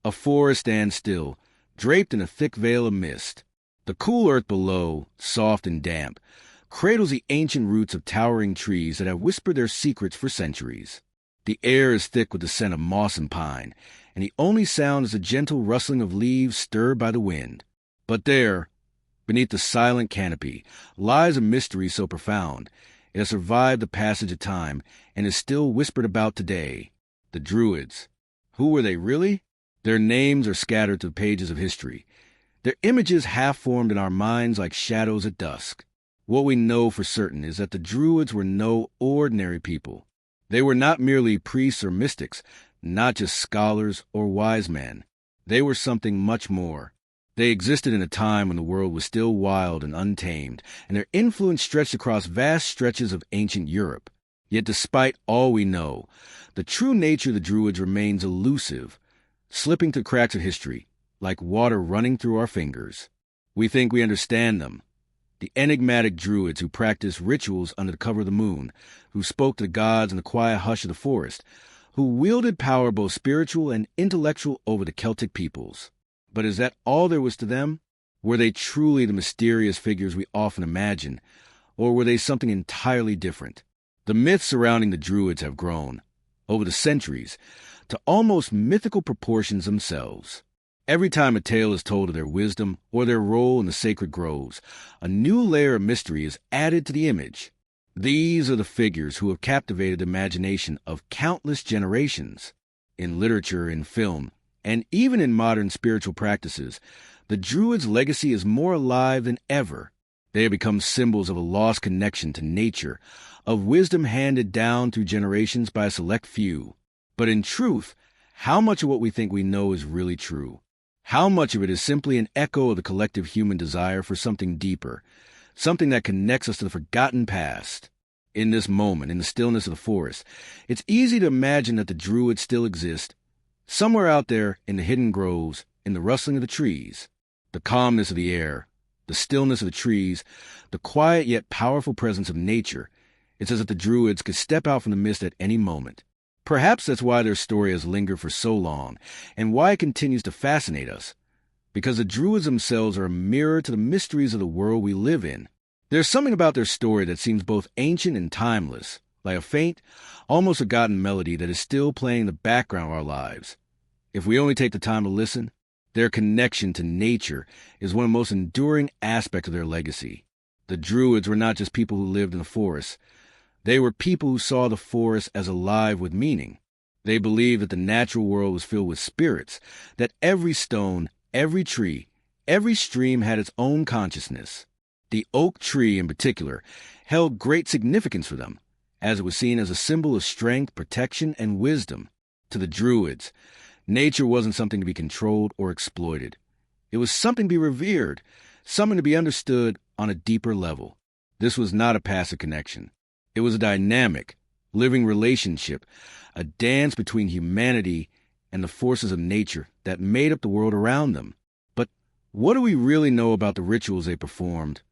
A forest stands still, draped in a thick veil of mist. The cool earth below, soft and damp, cradles the ancient roots of towering trees that have whispered their secrets for centuries. The air is thick with the scent of moss and pine, and the only sound is the gentle rustling of leaves stirred by the wind. But there, beneath the silent canopy, lies a mystery so profound it has survived the passage of time and is still whispered about today. The Druids. Who were they really? Their names are scattered to the pages of history, their images half-formed in our minds like shadows at dusk. What we know for certain is that the Druids were no ordinary people. They were not merely priests or mystics, not just scholars or wise men. They were something much more. They existed in a time when the world was still wild and untamed, and their influence stretched across vast stretches of ancient Europe. Yet despite all we know, the true nature of the Druids remains elusive, slipping through cracks of history, like water running through our fingers. We think we understand them. The enigmatic Druids who practiced rituals under the cover of the moon, who spoke to the gods in the quiet hush of the forest, who wielded power both spiritual and intellectual over the Celtic peoples. But is that all there was to them? Were they truly the mysterious figures we often imagine, or were they something entirely different? The myths surrounding the Druids have grown, over the centuries, to almost mythical proportions themselves. Every time a tale is told of their wisdom or their role in the sacred groves, a new layer of mystery is added to the image. These are the figures who have captivated the imagination of countless generations. In literature, in film, and even in modern spiritual practices, the Druids' legacy is more alive than ever. They have become symbols of a lost connection to nature, of wisdom handed down through generations by a select few. But in truth, how much of what we think we know is really true? How much of it is simply an echo of the collective human desire for something deeper, something that connects us to the forgotten past? In this moment, in the stillness of the forest, it's easy to imagine that the Druids still exist, somewhere out there in the hidden groves, in the rustling of the trees, the calmness of the air, the stillness of the trees, the quiet yet powerful presence of nature. It's as if the Druids could step out from the mist at any moment. Perhaps that's why their story has lingered for so long, and why it continues to fascinate us. Because the Druids themselves are a mirror to the mysteries of the world we live in. There's something about their story that seems both ancient and timeless, like a faint, almost forgotten melody that is still playing in the background of our lives. If we only take the time to listen, their connection to nature is one of the most enduring aspects of their legacy. The Druids were not just people who lived in the forest. They were people who saw the forest as alive with meaning. They believed that the natural world was filled with spirits, that every stone, every tree, every stream had its own consciousness. The oak tree, in particular, held great significance for them, as it was seen as a symbol of strength, protection, and wisdom. To the Druids, nature wasn't something to be controlled or exploited. It was something to be revered, something to be understood on a deeper level. This was not a passive connection. It was a dynamic, living relationship, a dance between humanity and the forces of nature that made up the world around them. But what do we really know about the rituals they performed,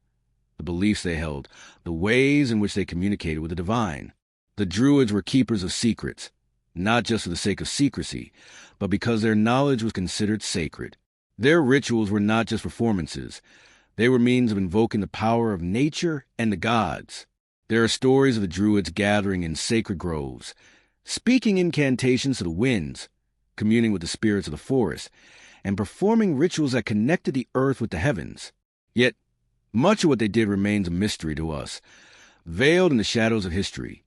the beliefs they held, the ways in which they communicated with the divine? The Druids were keepers of secrets, not just for the sake of secrecy, but because their knowledge was considered sacred. Their rituals were not just performances. They were means of invoking the power of nature and the gods. There are stories of the Druids gathering in sacred groves, speaking incantations to the winds, communing with the spirits of the forest, and performing rituals that connected the earth with the heavens. Yet, much of what they did remains a mystery to us, veiled in the shadows of history,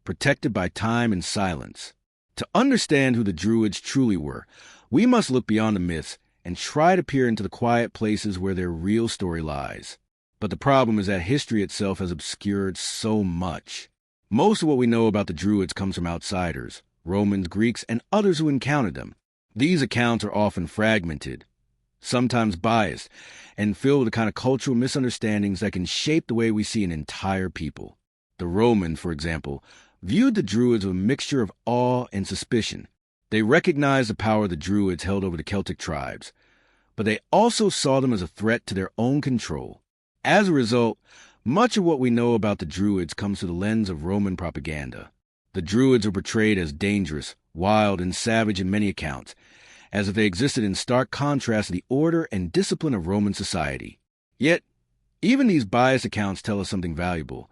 protected by time and silence. To understand who the Druids truly were, we must look beyond the myths and try to peer into the quiet places where their real story lies. But the problem is that history itself has obscured so much. Most of what we know about the Druids comes from outsiders, Romans, Greeks, and others who encountered them. These accounts are often fragmented, sometimes biased, and filled with the kind of cultural misunderstandings that can shape the way we see an entire people. The Romans, for example, viewed the Druids with a mixture of awe and suspicion. They recognized the power the Druids held over the Celtic tribes, but they also saw them as a threat to their own control. As a result, much of what we know about the Druids comes through the lens of Roman propaganda. The Druids were portrayed as dangerous, wild, and savage in many accounts, as if they existed in stark contrast to the order and discipline of Roman society. Yet, even these biased accounts tell us something valuable.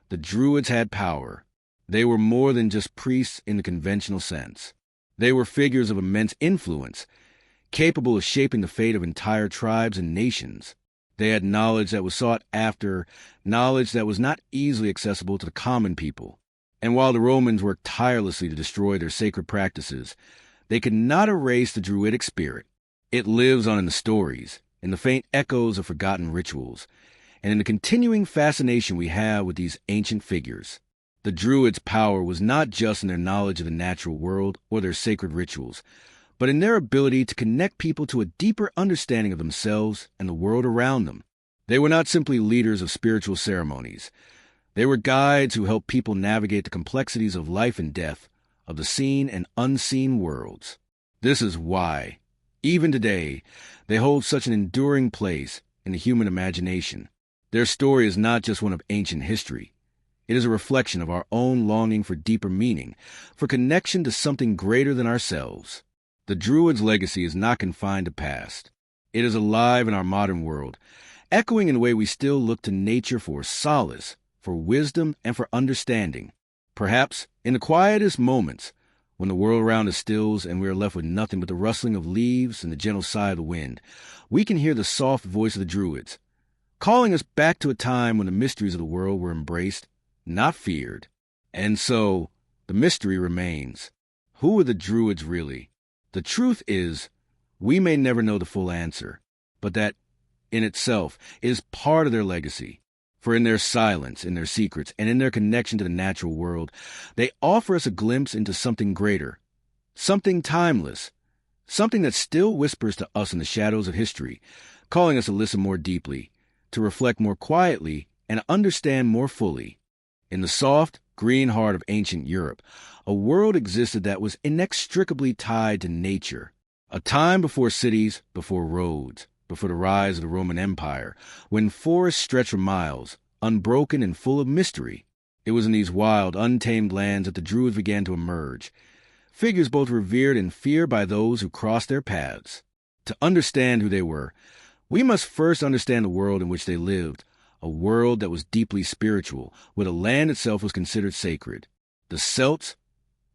The Druids had power. They were more than just priests in the conventional sense. They were figures of immense influence, capable of shaping the fate of entire tribes and nations. They had knowledge that was sought after, knowledge that was not easily accessible to the common people. And while the Romans worked tirelessly to destroy their sacred practices, they could not erase the Druidic spirit. It lives on in the stories, in the faint echoes of forgotten rituals, and in the continuing fascination we have with these ancient figures. The Druids' power was not just in their knowledge of the natural world or their sacred rituals, but in their ability to connect people to a deeper understanding of themselves and the world around them. They were not simply leaders of spiritual ceremonies. They were guides who helped people navigate the complexities of life and death, of the seen and unseen worlds. This is why, even today, they hold such an enduring place in the human imagination. Their story is not just one of ancient history. It is a reflection of our own longing for deeper meaning, for connection to something greater than ourselves. The Druids' legacy is not confined to past. It is alive in our modern world, echoing in a way we still look to nature for solace, for wisdom, and for understanding. Perhaps, in the quietest moments, when the world around us stills and we are left with nothing but the rustling of leaves and the gentle sigh of the wind, we can hear the soft voice of the Druids, calling us back to a time when the mysteries of the world were embraced, not feared. And so, the mystery remains. Who were the Druids really? The truth is, we may never know the full answer, but that, in itself, is part of their legacy. For in their silence, in their secrets, and in their connection to the natural world, they offer us a glimpse into something greater, something timeless, something that still whispers to us in the shadows of history, calling us to listen more deeply, to reflect more quietly, and understand more fully. In the soft, green heart of ancient Europe, a world existed that was inextricably tied to nature. A time before cities, before roads, before the rise of the Roman Empire, when forests stretched for miles, unbroken and full of mystery. It was in these wild, untamed lands that the Druids began to emerge, figures both revered and feared by those who crossed their paths. To understand who they were, we must first understand the world in which they lived, a world that was deeply spiritual, where the land itself was considered sacred. The Celts,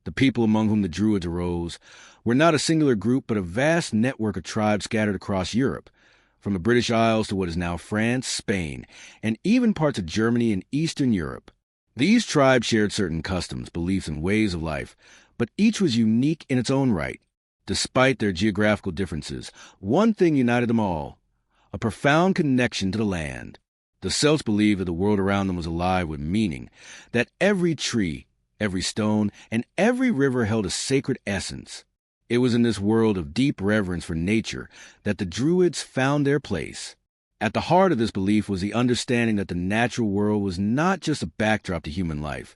the people among whom the Druids arose, were not a singular group but a vast network of tribes scattered across Europe, from the British Isles to what is now France, Spain, and even parts of Germany and Eastern Europe. These tribes shared certain customs, beliefs, and ways of life, but each was unique in its own right. Despite their geographical differences, one thing united them all: a profound connection to the land. The Celts believed that the world around them was alive with meaning, that every tree, every stone, and every river held a sacred essence. It was in this world of deep reverence for nature that the Druids found their place. At the heart of this belief was the understanding that the natural world was not just a backdrop to human life,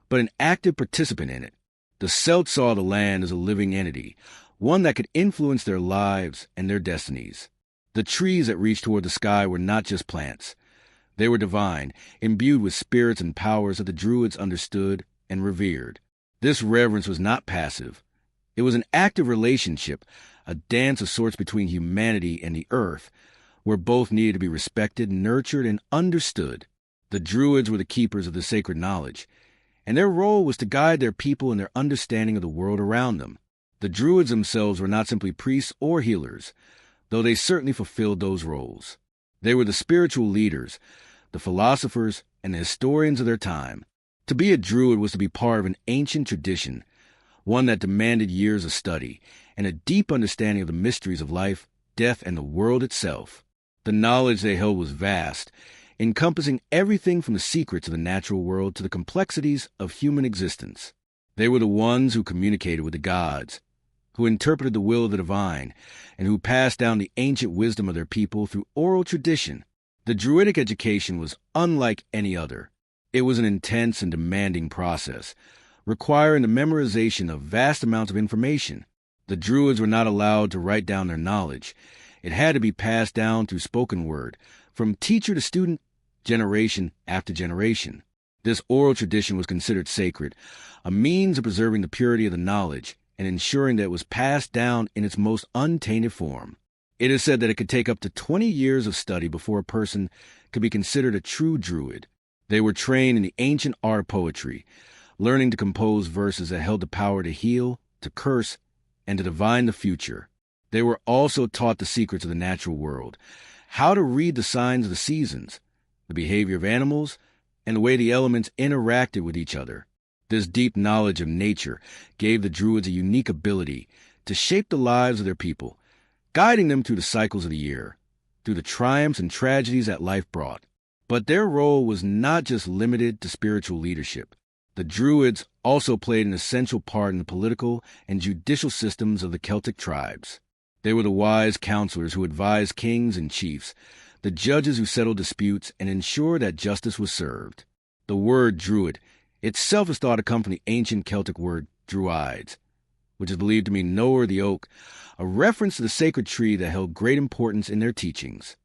but an active participant in it. The Celts saw the land as a living entity, one that could influence their lives and their destinies. The trees that reached toward the sky were not just plants. They were divine, imbued with spirits and powers that the Druids understood and revered. This reverence was not passive. It was an active relationship, a dance of sorts between humanity and the earth, where both needed to be respected, nurtured, and understood. The Druids were the keepers of the sacred knowledge, and their role was to guide their people in their understanding of the world around them. The Druids themselves were not simply priests or healers, though they certainly fulfilled those roles. They were the spiritual leaders, the philosophers, and the historians of their time. To be a Druid was to be part of an ancient tradition, one that demanded years of study and a deep understanding of the mysteries of life, death, and the world itself. The knowledge they held was vast, encompassing everything from the secrets of the natural world to the complexities of human existence. They were the ones who communicated with the gods, who interpreted the will of the divine, and who passed down the ancient wisdom of their people through oral tradition. The Druidic education was unlike any other. It was an intense and demanding process, requiring the memorization of vast amounts of information. The Druids were not allowed to write down their knowledge. It had to be passed down through spoken word, from teacher to student, generation after generation. This oral tradition was considered sacred, a means of preserving the purity of the knowledge and ensuring that it was passed down in its most untainted form. It is said that it could take up to 20 years of study before a person could be considered a true Druid. They were trained in the ancient art of poetry, learning to compose verses that held the power to heal, to curse, and to divine the future. They were also taught the secrets of the natural world, how to read the signs of the seasons, the behavior of animals, and the way the elements interacted with each other. This deep knowledge of nature gave the Druids a unique ability to shape the lives of their people, guiding them through the cycles of the year, through the triumphs and tragedies that life brought. But their role was not just limited to spiritual leadership. The Druids also played an essential part in the political and judicial systems of the Celtic tribes. They were the wise counselors who advised kings and chiefs, the judges who settled disputes and ensured that justice was served. The word Druid itself is thought to come from the ancient Celtic word Druids, which is believed to mean knower of the oak, a reference to the sacred tree that held great importance in their teachings.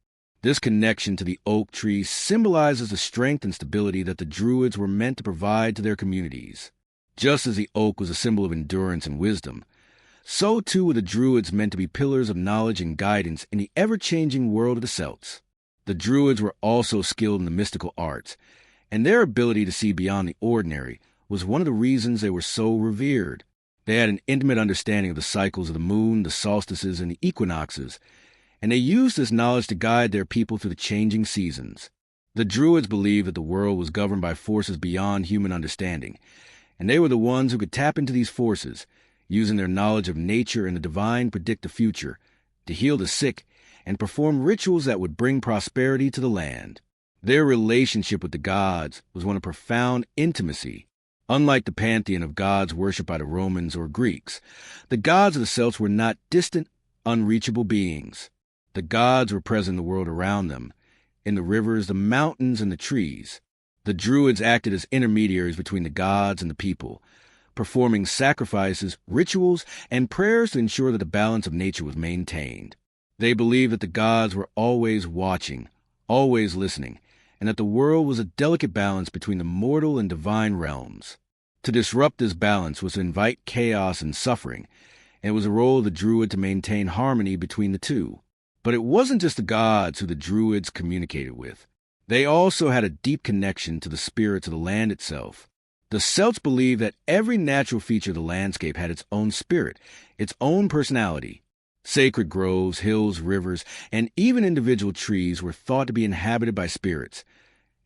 This connection to the oak tree symbolizes the strength and stability that the Druids were meant to provide to their communities. Just as the oak was a symbol of endurance and wisdom, so too were the Druids meant to be pillars of knowledge and guidance in the ever-changing world of the Celts. The Druids were also skilled in the mystical arts, and their ability to see beyond the ordinary was one of the reasons they were so revered. They had an intimate understanding of the cycles of the moon, the solstices, and the equinoxes, and they used this knowledge to guide their people through the changing seasons. The Druids believed that the world was governed by forces beyond human understanding, and they were the ones who could tap into these forces, using their knowledge of nature and the divine to predict the future, to heal the sick, and perform rituals that would bring prosperity to the land. Their relationship with the gods was one of profound intimacy. Unlike the pantheon of gods worshipped by the Romans or Greeks, the gods of the Celts were not distant, unreachable beings. The gods were present in the world around them, in the rivers, the mountains, and the trees. The Druids acted as intermediaries between the gods and the people, performing sacrifices, rituals, and prayers to ensure that the balance of nature was maintained. They believed that the gods were always watching, always listening, and that the world was a delicate balance between the mortal and divine realms. To disrupt this balance was to invite chaos and suffering, and it was the role of the Druid to maintain harmony between the two. But it wasn't just the gods who the Druids communicated with. They also had a deep connection to the spirits of the land itself. The Celts believed that every natural feature of the landscape had its own spirit, its own personality. Sacred groves, hills, rivers, and even individual trees were thought to be inhabited by spirits,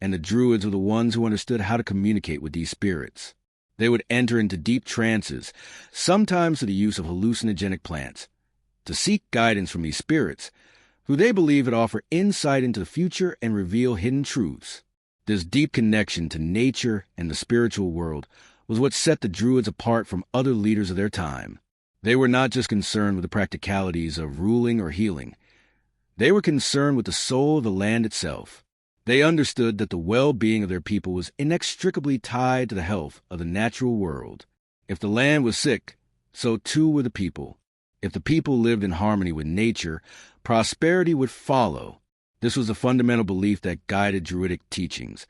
and the Druids were the ones who understood how to communicate with these spirits. They would enter into deep trances, sometimes through the use of hallucinogenic plants, to seek guidance from these spirits, who they believed would offer insight into the future and reveal hidden truths. This deep connection to nature and the spiritual world was what set the Druids apart from other leaders of their time. They were not just concerned with the practicalities of ruling or healing. They were concerned with the soul of the land itself. They understood that the well-being of their people was inextricably tied to the health of the natural world. If the land was sick, so too were the people. If the people lived in harmony with nature, prosperity would follow. This was a fundamental belief that guided Druidic teachings,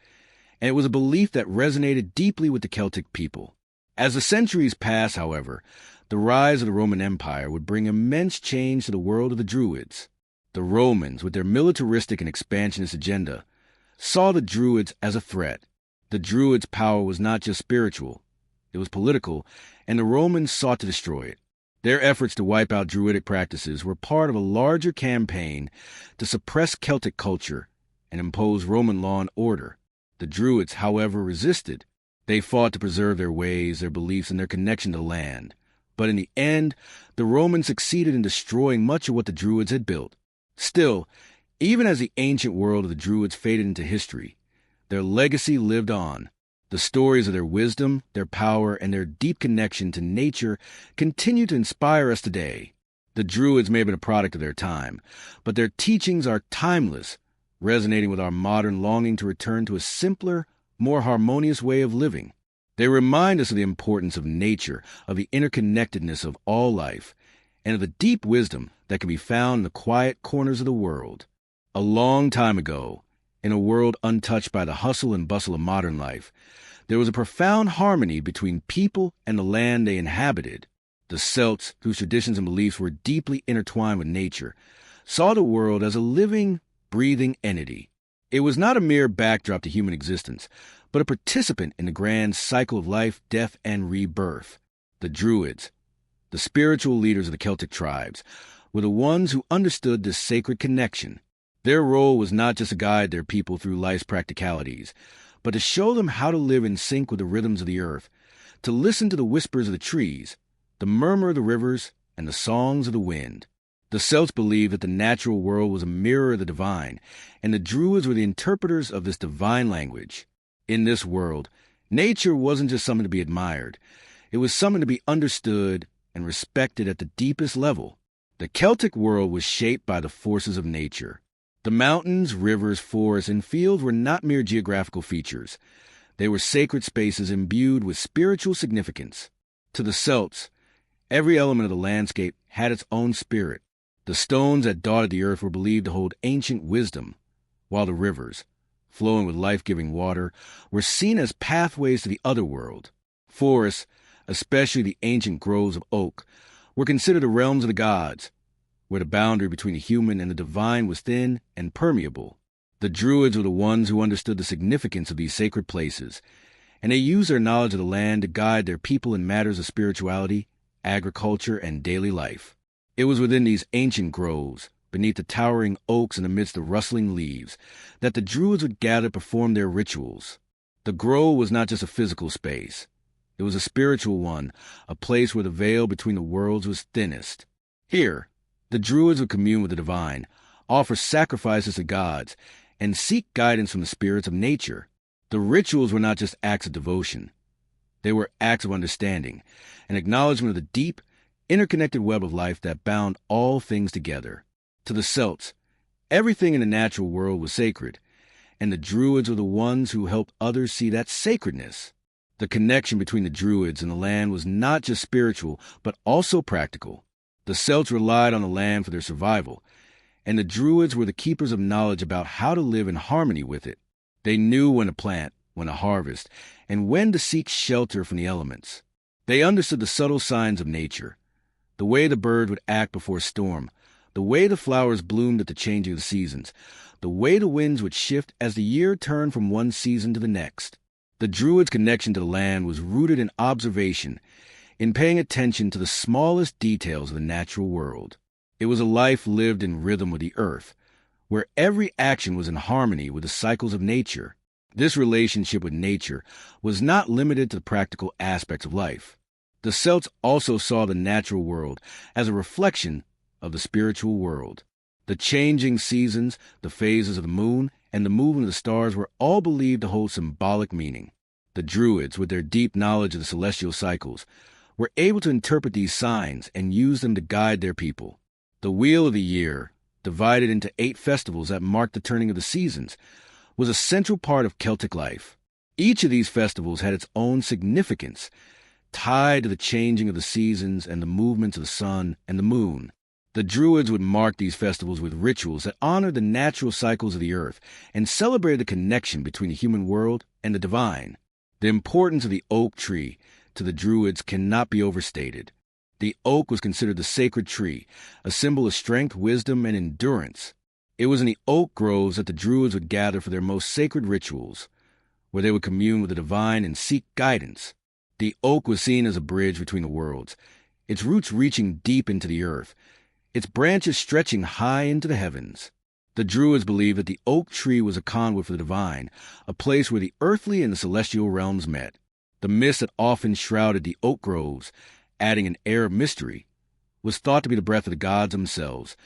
and it was a belief that resonated deeply with the Celtic people. As the centuries passed, however, the rise of the Roman Empire would bring immense change to the world of the Druids. The Romans, with their militaristic and expansionist agenda, saw the Druids as a threat. The Druids' power was not just spiritual, it was political, and the Romans sought to destroy it. Their efforts to wipe out Druidic practices were part of a larger campaign to suppress Celtic culture and impose Roman law and order. The Druids, however, resisted. They fought to preserve their ways, their beliefs, and their connection to land. But in the end, the Romans succeeded in destroying much of what the Druids had built. Still, even as the ancient world of the Druids faded into history, their legacy lived on. The stories of their wisdom, their power, and their deep connection to nature continue to inspire us today. The Druids may have been a product of their time, but their teachings are timeless, resonating with our modern longing to return to a simpler, more harmonious way of living. They remind us of the importance of nature, of the interconnectedness of all life, and of the deep wisdom that can be found in the quiet corners of the world. A long time ago, in a world untouched by the hustle and bustle of modern life, there was a profound harmony between people and the land they inhabited. The Celts, whose traditions and beliefs were deeply intertwined with nature, saw the world as a living, breathing entity. It was not a mere backdrop to human existence, but a participant in the grand cycle of life, death, and rebirth. The Druids, the spiritual leaders of the Celtic tribes, were the ones who understood this sacred connection. Their role was not just to guide their people through life's practicalities, but to show them how to live in sync with the rhythms of the earth, to listen to the whispers of the trees, the murmur of the rivers, and the songs of the wind. The Celts believed that the natural world was a mirror of the divine, and the Druids were the interpreters of this divine language. In this world, nature wasn't just something to be admired. It was something to be understood and respected at the deepest level. The Celtic world was shaped by the forces of nature. The mountains, rivers, forests, and fields were not mere geographical features. They were sacred spaces imbued with spiritual significance. To the Celts, every element of the landscape had its own spirit. The stones that dotted the earth were believed to hold ancient wisdom, while the rivers, flowing with life-giving water, were seen as pathways to the other world. Forests, especially the ancient groves of oak, were considered the realms of the gods, where the boundary between the human and the divine was thin and permeable. The Druids were the ones who understood the significance of these sacred places, and they used their knowledge of the land to guide their people in matters of spirituality, agriculture, and daily life. It was within these ancient groves, beneath the towering oaks and amidst the rustling leaves, that the Druids would gather to perform their rituals. The grove was not just a physical space. It was a spiritual one, a place where the veil between the worlds was thinnest. Here, the Druids would commune with the divine, offer sacrifices to gods, and seek guidance from the spirits of nature. The rituals were not just acts of devotion. They were acts of understanding, an acknowledgement of the deep, interconnected web of life that bound all things together. To the Celts, everything in the natural world was sacred, and the Druids were the ones who helped others see that sacredness. The connection between the Druids and the land was not just spiritual, but also practical. The Celts relied on the land for their survival, and the Druids were the keepers of knowledge about how to live in harmony with it. They knew when to plant, when to harvest, and when to seek shelter from the elements. They understood the subtle signs of nature, the way the bird would act before a storm, the way the flowers bloomed at the changing of the seasons, the way the winds would shift as the year turned from one season to the next. The Druids' connection to the land was rooted in observation, in paying attention to the smallest details of the natural world. It was a life lived in rhythm with the earth, where every action was in harmony with the cycles of nature. This relationship with nature was not limited to the practical aspects of life. The Celts also saw the natural world as a reflection of the spiritual world. The changing seasons, the phases of the moon, and the movement of the stars were all believed to hold symbolic meaning. The Druids, with their deep knowledge of the celestial cycles, were able to interpret these signs and use them to guide their people. The Wheel of the Year, divided into 8 festivals that marked the turning of the seasons, was a central part of Celtic life. Each of these festivals had its own significance, tied to the changing of the seasons and the movements of the sun and the moon. The Druids would mark these festivals with rituals that honored the natural cycles of the earth and celebrated the connection between the human world and the divine. The importance of the oak tree to the Druids cannot be overstated. The oak was considered the sacred tree, a symbol of strength, wisdom, and endurance. It was in the oak groves that the Druids would gather for their most sacred rituals, where they would commune with the divine and seek guidance. The oak was seen as a bridge between the worlds, its roots reaching deep into the earth, its branches stretching high into the heavens. The Druids believed that the oak tree was a conduit for the divine, a place where the earthly and the celestial realms met. The mist that often shrouded the oak groves, adding an air of mystery, was thought to be the breath of the gods themselves,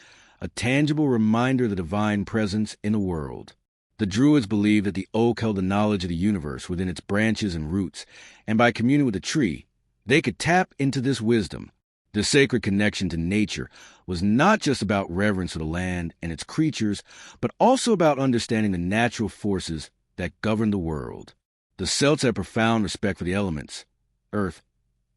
a tangible reminder of the divine presence in the world. The Druids believed that the oak held the knowledge of the universe within its branches and roots, and by communing with the tree, they could tap into this wisdom. The sacred connection to nature was not just about reverence for the land and its creatures, but also about understanding the natural forces that govern the world. The Celts had profound respect for the elements, earth,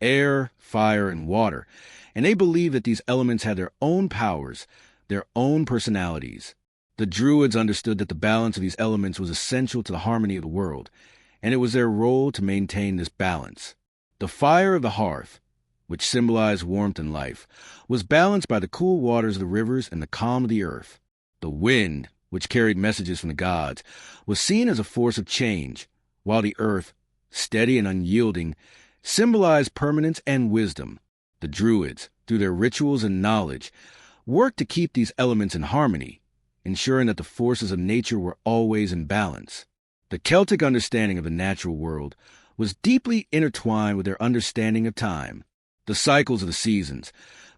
air, fire, and water, and they believed that these elements had their own powers, their own personalities. The Druids understood that the balance of these elements was essential to the harmony of the world, and it was their role to maintain this balance. The fire of the hearth, which symbolized warmth and life, was balanced by the cool waters of the rivers and the calm of the earth. The wind, which carried messages from the gods, was seen as a force of change, while the earth, steady and unyielding, symbolized permanence and wisdom. The Druids, through their rituals and knowledge, worked to keep these elements in harmony, ensuring that the forces of nature were always in balance. The Celtic understanding of the natural world was deeply intertwined with their understanding of time. The cycles of the seasons,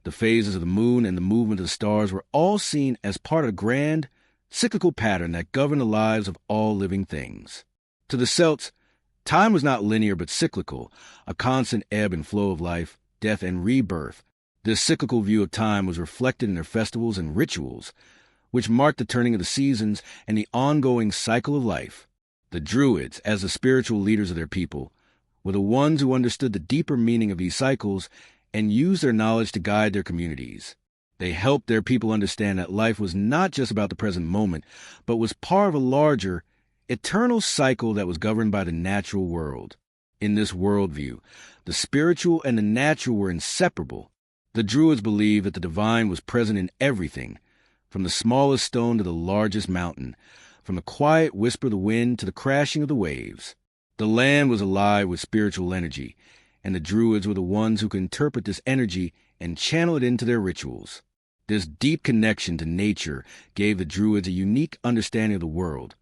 the phases of the moon, and the movement of the stars were all seen as part of a grand, cyclical pattern that governed the lives of all living things. To the Celts, time was not linear but cyclical, a constant ebb and flow of life, death, and rebirth. This cyclical view of time was reflected in their festivals and rituals, which marked the turning of the seasons and the ongoing cycle of life. The Druids, as the spiritual leaders of their people, were the ones who understood the deeper meaning of these cycles and used their knowledge to guide their communities. They helped their people understand that life was not just about the present moment, but was part of a larger, eternal cycle that was governed by the natural world. In this worldview, the spiritual and the natural were inseparable. The Druids believed that the divine was present in everything, from the smallest stone to the largest mountain, from the quiet whisper of the wind to the crashing of the waves. The land was alive with spiritual energy, and the Druids were the ones who could interpret this energy and channel it into their rituals. This deep connection to nature gave the Druids a unique understanding of the world,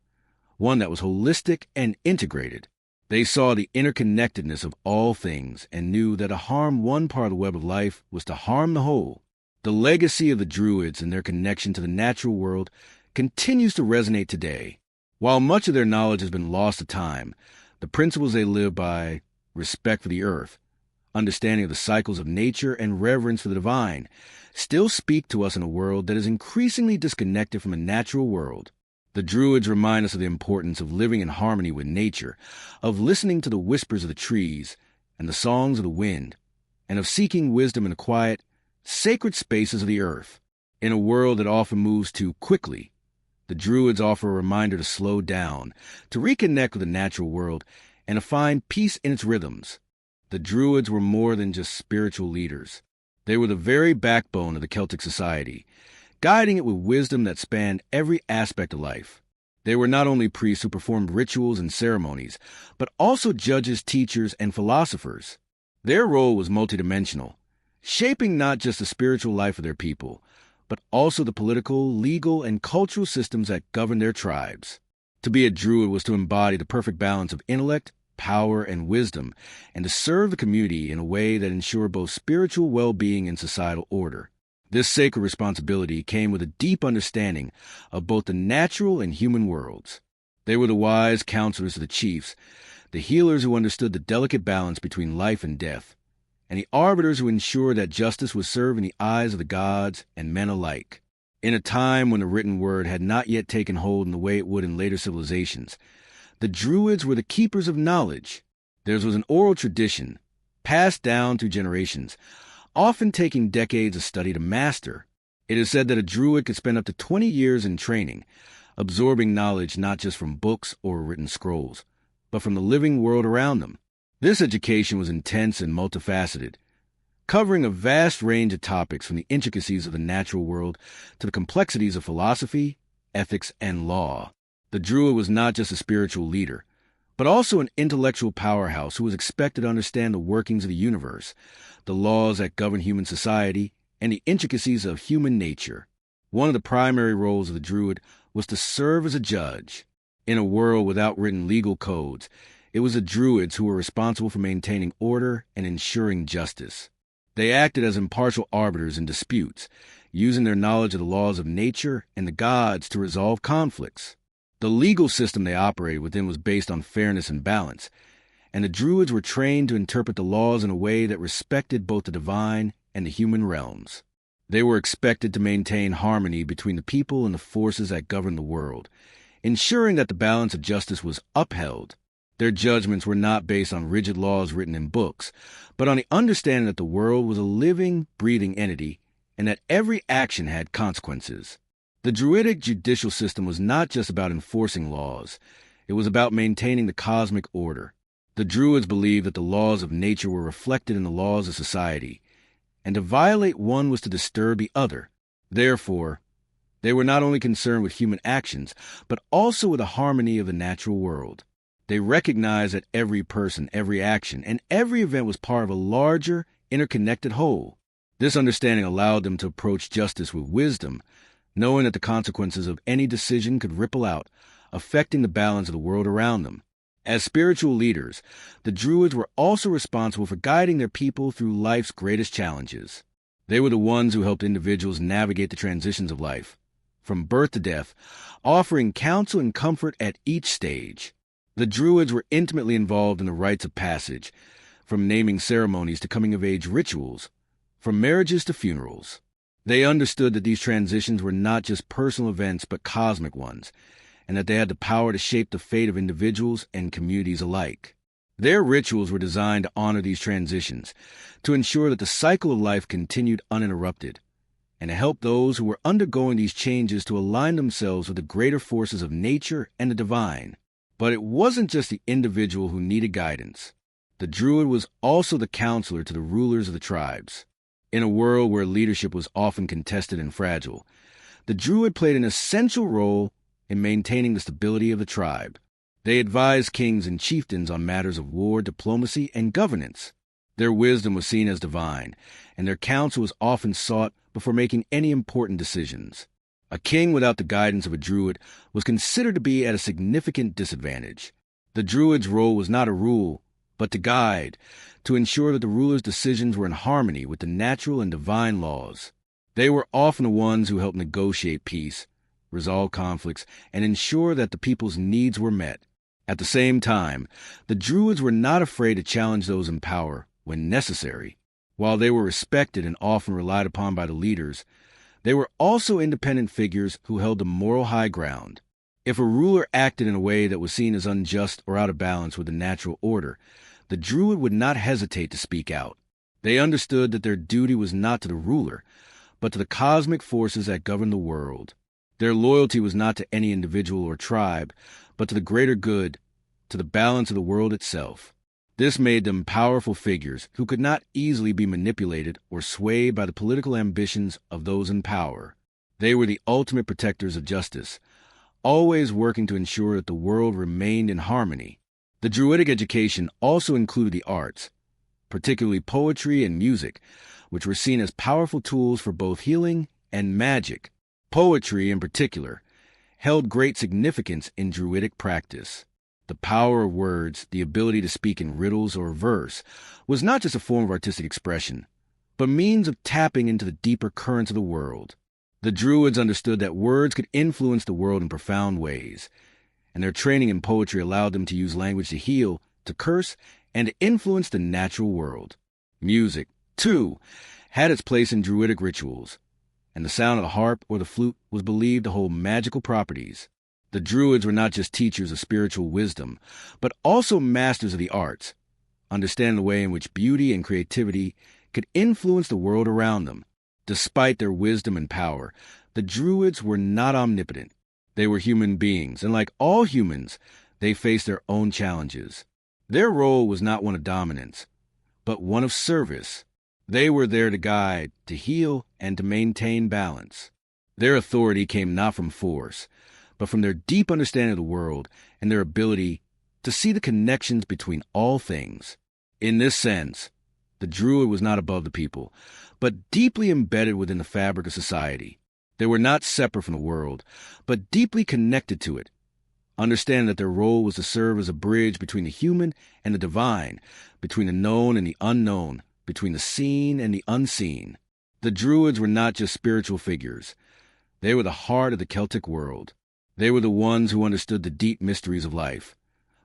one that was holistic and integrated. They saw the interconnectedness of all things and knew that to harm one part of the web of life was to harm the whole. The legacy of the Druids and their connection to the natural world continues to resonate today. While much of their knowledge has been lost to time, the principles they live by, respect for the earth, understanding of the cycles of nature, and reverence for the divine, still speak to us in a world that is increasingly disconnected from the natural world. The Druids remind us of the importance of living in harmony with nature, of listening to the whispers of the trees and the songs of the wind, and of seeking wisdom in the quiet, sacred spaces of the earth. In a world that often moves too quickly, the Druids offer a reminder to slow down, to reconnect with the natural world, and to find peace in its rhythms. The Druids were more than just spiritual leaders. They were the very backbone of the Celtic society, guiding it with wisdom that spanned every aspect of life. They were not only priests who performed rituals and ceremonies, but also judges, teachers, and philosophers. Their role was multidimensional, shaping not just the spiritual life of their people, but also the political, legal, and cultural systems that governed their tribes. To be a Druid was to embody the perfect balance of intellect, power, and wisdom, and to serve the community in a way that ensured both spiritual well-being and societal order. This sacred responsibility came with a deep understanding of both the natural and human worlds. They were the wise counselors of the chiefs, the healers who understood the delicate balance between life and death, and the arbiters who ensured that justice was served in the eyes of the gods and men alike. In a time when the written word had not yet taken hold in the way it would in later civilizations, the Druids were the keepers of knowledge. Theirs was an oral tradition, passed down through generations, often taking decades of study to master. It is said that a Druid could spend up to 20 years in training, absorbing knowledge not just from books or written scrolls, but from the living world around them. This education was intense and multifaceted, covering a vast range of topics from the intricacies of the natural world to the complexities of philosophy, ethics, and law. The Druid was not just a spiritual leader, but also an intellectual powerhouse who was expected to understand the workings of the universe, the laws that govern human society, and the intricacies of human nature. One of the primary roles of the Druid was to serve as a judge. In a world without written legal codes, it was the Druids who were responsible for maintaining order and ensuring justice. They acted as impartial arbiters in disputes, using their knowledge of the laws of nature and the gods to resolve conflicts. The legal system they operated within was based on fairness and balance, and the Druids were trained to interpret the laws in a way that respected both the divine and the human realms. They were expected to maintain harmony between the people and the forces that governed the world, ensuring that the balance of justice was upheld. Their judgments were not based on rigid laws written in books, but on the understanding that the world was a living, breathing entity and that every action had consequences. The Druidic judicial system was not just about enforcing laws. It was about maintaining the cosmic order. The Druids believed that the laws of nature were reflected in the laws of society, and to violate one was to disturb the other. Therefore, they were not only concerned with human actions, but also with the harmony of the natural world. They recognized that every person, every action, and every event was part of a larger, interconnected whole. This understanding allowed them to approach justice with wisdom, knowing that the consequences of any decision could ripple out, affecting the balance of the world around them. As spiritual leaders, the Druids were also responsible for guiding their people through life's greatest challenges. They were the ones who helped individuals navigate the transitions of life, from birth to death, offering counsel and comfort at each stage. The Druids were intimately involved in the rites of passage, from naming ceremonies to coming-of-age rituals, from marriages to funerals. They understood that these transitions were not just personal events but cosmic ones, and that they had the power to shape the fate of individuals and communities alike. Their rituals were designed to honor these transitions, to ensure that the cycle of life continued uninterrupted, and to help those who were undergoing these changes to align themselves with the greater forces of nature and the divine. But it wasn't just the individual who needed guidance. The Druid was also the counselor to the rulers of the tribes. In a world where leadership was often contested and fragile, the Druid played an essential role in maintaining the stability of the tribe. They advised kings and chieftains on matters of war, diplomacy, and governance. Their wisdom was seen as divine, and their counsel was often sought before making any important decisions. A king without the guidance of a Druid was considered to be at a significant disadvantage. The Druid's role was not to rule, but to guide, to ensure that the ruler's decisions were in harmony with the natural and divine laws. They were often the ones who helped negotiate peace, resolve conflicts, and ensure that the people's needs were met. At the same time, the Druids were not afraid to challenge those in power when necessary. While they were respected and often relied upon by the leaders, they were also independent figures who held the moral high ground. If a ruler acted in a way that was seen as unjust or out of balance with the natural order, the Druid would not hesitate to speak out. They understood that their duty was not to the ruler, but to the cosmic forces that govern the world. Their loyalty was not to any individual or tribe, but to the greater good, to the balance of the world itself. This made them powerful figures who could not easily be manipulated or swayed by the political ambitions of those in power. They were the ultimate protectors of justice, always working to ensure that the world remained in harmony. The Druidic education also included the arts, particularly poetry and music, which were seen as powerful tools for both healing and magic. Poetry, in particular, held great significance in Druidic practice. The power of words, the ability to speak in riddles or verse, was not just a form of artistic expression, but means of tapping into the deeper currents of the world. The Druids understood that words could influence the world in profound ways, and their training in poetry allowed them to use language to heal, to curse, and to influence the natural world. Music, too, had its place in Druidic rituals, and the sound of the harp or the flute was believed to hold magical properties. The Druids were not just teachers of spiritual wisdom, but also masters of the arts, understanding the way in which beauty and creativity could influence the world around them. Despite their wisdom and power, the Druids were not omnipotent. They were human beings, and like all humans, they faced their own challenges. Their role was not one of dominance, but one of service. They were there to guide, to heal, and to maintain balance. Their authority came not from force, but from their deep understanding of the world and their ability to see the connections between all things. In this sense, the Druid was not above the people, but deeply embedded within the fabric of society. They were not separate from the world, but deeply connected to it, understanding that their role was to serve as a bridge between the human and the divine, between the known and the unknown, between the seen and the unseen. The Druids were not just spiritual figures. They were the heart of the Celtic world. They were the ones who understood the deep mysteries of life,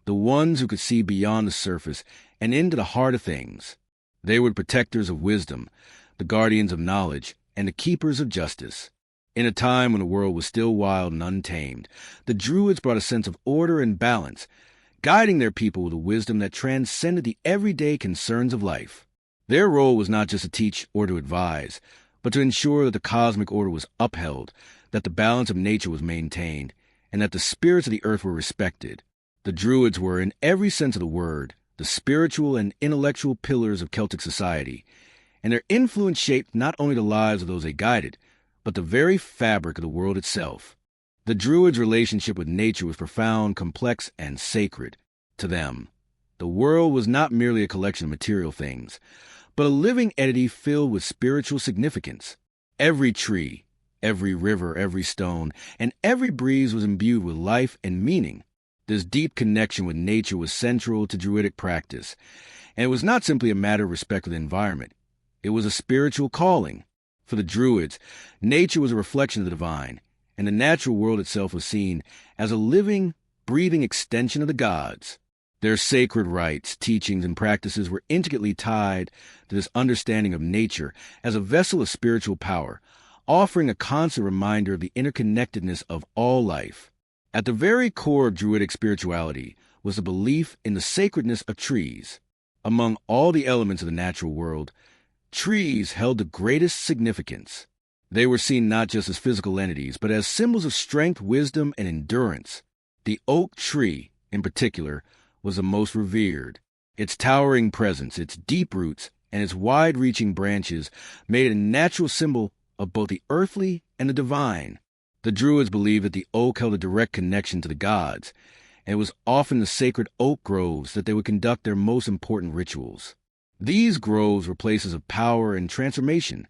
the ones who could see beyond the surface and into the heart of things. They were the protectors of wisdom, the guardians of knowledge, and the keepers of justice. In a time when the world was still wild and untamed, the Druids brought a sense of order and balance, guiding their people with a wisdom that transcended the everyday concerns of life. Their role was not just to teach or to advise, but to ensure that the cosmic order was upheld, that the balance of nature was maintained, and that the spirits of the earth were respected. The Druids were, in every sense of the word, the spiritual and intellectual pillars of Celtic society, and their influence shaped not only the lives of those they guided, but the very fabric of the world itself. The Druids' relationship with nature was profound, complex, and sacred. To them, the world was not merely a collection of material things, but a living entity filled with spiritual significance. Every tree, every river, every stone, and every breeze was imbued with life and meaning. This deep connection with nature was central to Druidic practice, and it was not simply a matter of respect for the environment. It was a spiritual calling. For the Druids, nature was a reflection of the divine, and the natural world itself was seen as a living, breathing extension of the gods. Their sacred rites, teachings, and practices were intricately tied to this understanding of nature as a vessel of spiritual power, offering a constant reminder of the interconnectedness of all life. At the very core of Druidic spirituality was the belief in the sacredness of trees. Among all the elements of the natural world, trees held the greatest significance. They were seen not just as physical entities, but as symbols of strength, wisdom, and endurance. The oak tree, in particular, was the most revered. Its towering presence, its deep roots, and its wide-reaching branches made it a natural symbol of both the earthly and the divine. The Druids believed that the oak held a direct connection to the gods, and it was often in the sacred oak groves that they would conduct their most important rituals. These groves were places of power and transformation,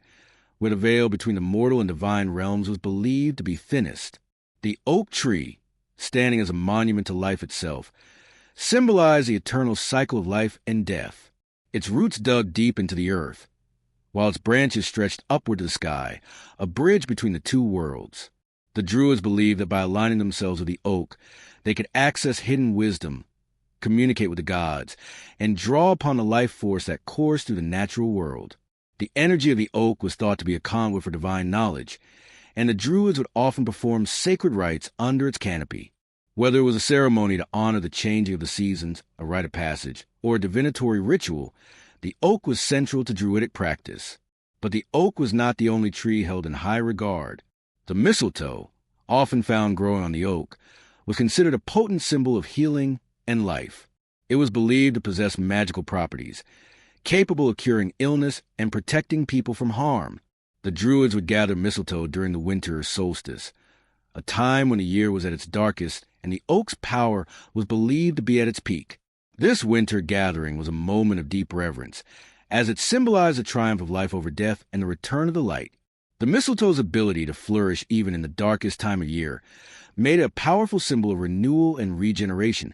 where the veil between the mortal and divine realms was believed to be thinnest. The oak tree, standing as a monument to life itself, symbolized the eternal cycle of life and death. Its roots dug deep into the earth, while its branches stretched upward to the sky, a bridge between the two worlds. The Druids believed that by aligning themselves with the oak, they could access hidden wisdom, communicate with the gods, and draw upon the life force that coursed through the natural world. The energy of the oak was thought to be a conduit for divine knowledge, and the Druids would often perform sacred rites under its canopy. Whether it was a ceremony to honor the changing of the seasons, a rite of passage, or a divinatory ritual, the oak was central to Druidic practice. But the oak was not the only tree held in high regard. The mistletoe, often found growing on the oak, was considered a potent symbol of healing and life. It was believed to possess magical properties, capable of curing illness and protecting people from harm. The Druids would gather mistletoe during the winter solstice, a time when the year was at its darkest and the oak's power was believed to be at its peak. This winter gathering was a moment of deep reverence, as it symbolized the triumph of life over death and the return of the light. The mistletoe's ability to flourish even in the darkest time of year made it a powerful symbol of renewal and regeneration,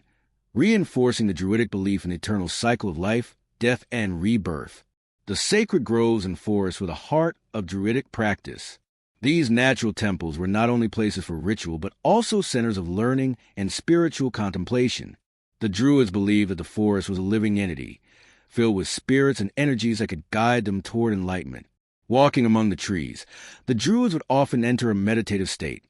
reinforcing the Druidic belief in the eternal cycle of life, death, and rebirth. The sacred groves and forests were the heart of Druidic practice. These natural temples were not only places for ritual, but also centers of learning and spiritual contemplation. The Druids believed that the forest was a living entity, filled with spirits and energies that could guide them toward enlightenment. Walking among the trees, the Druids would often enter a meditative state,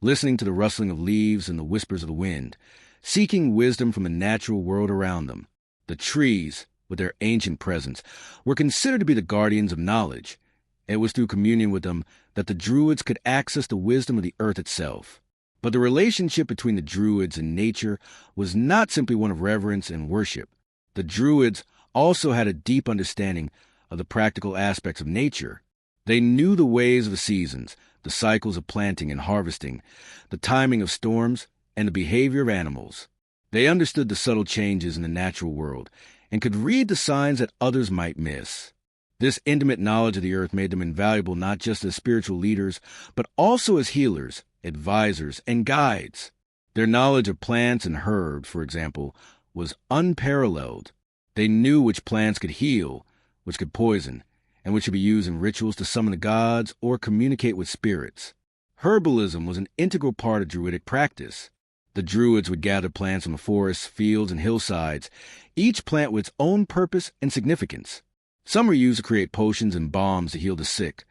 listening to the rustling of leaves and the whispers of the wind, seeking wisdom from the natural world around them. The trees, with their ancient presence, were considered to be the guardians of knowledge. It was through communion with them that the Druids could access the wisdom of the earth itself. But the relationship between the Druids and nature was not simply one of reverence and worship. The Druids also had a deep understanding of the practical aspects of nature. They knew the ways of the seasons, the cycles of planting and harvesting, the timing of storms, and the behavior of animals. They understood the subtle changes in the natural world and could read the signs that others might miss. This intimate knowledge of the earth made them invaluable not just as spiritual leaders, but also as healers, advisors, and guides. Their knowledge of plants and herbs, for example, was unparalleled. They knew which plants could heal, which could poison, and which could be used in rituals to summon the gods or communicate with spirits. Herbalism was an integral part of Druidic practice. The Druids would gather plants from the forests, fields, and hillsides, each plant with its own purpose and significance. Some were used to create potions and balms to heal the sick,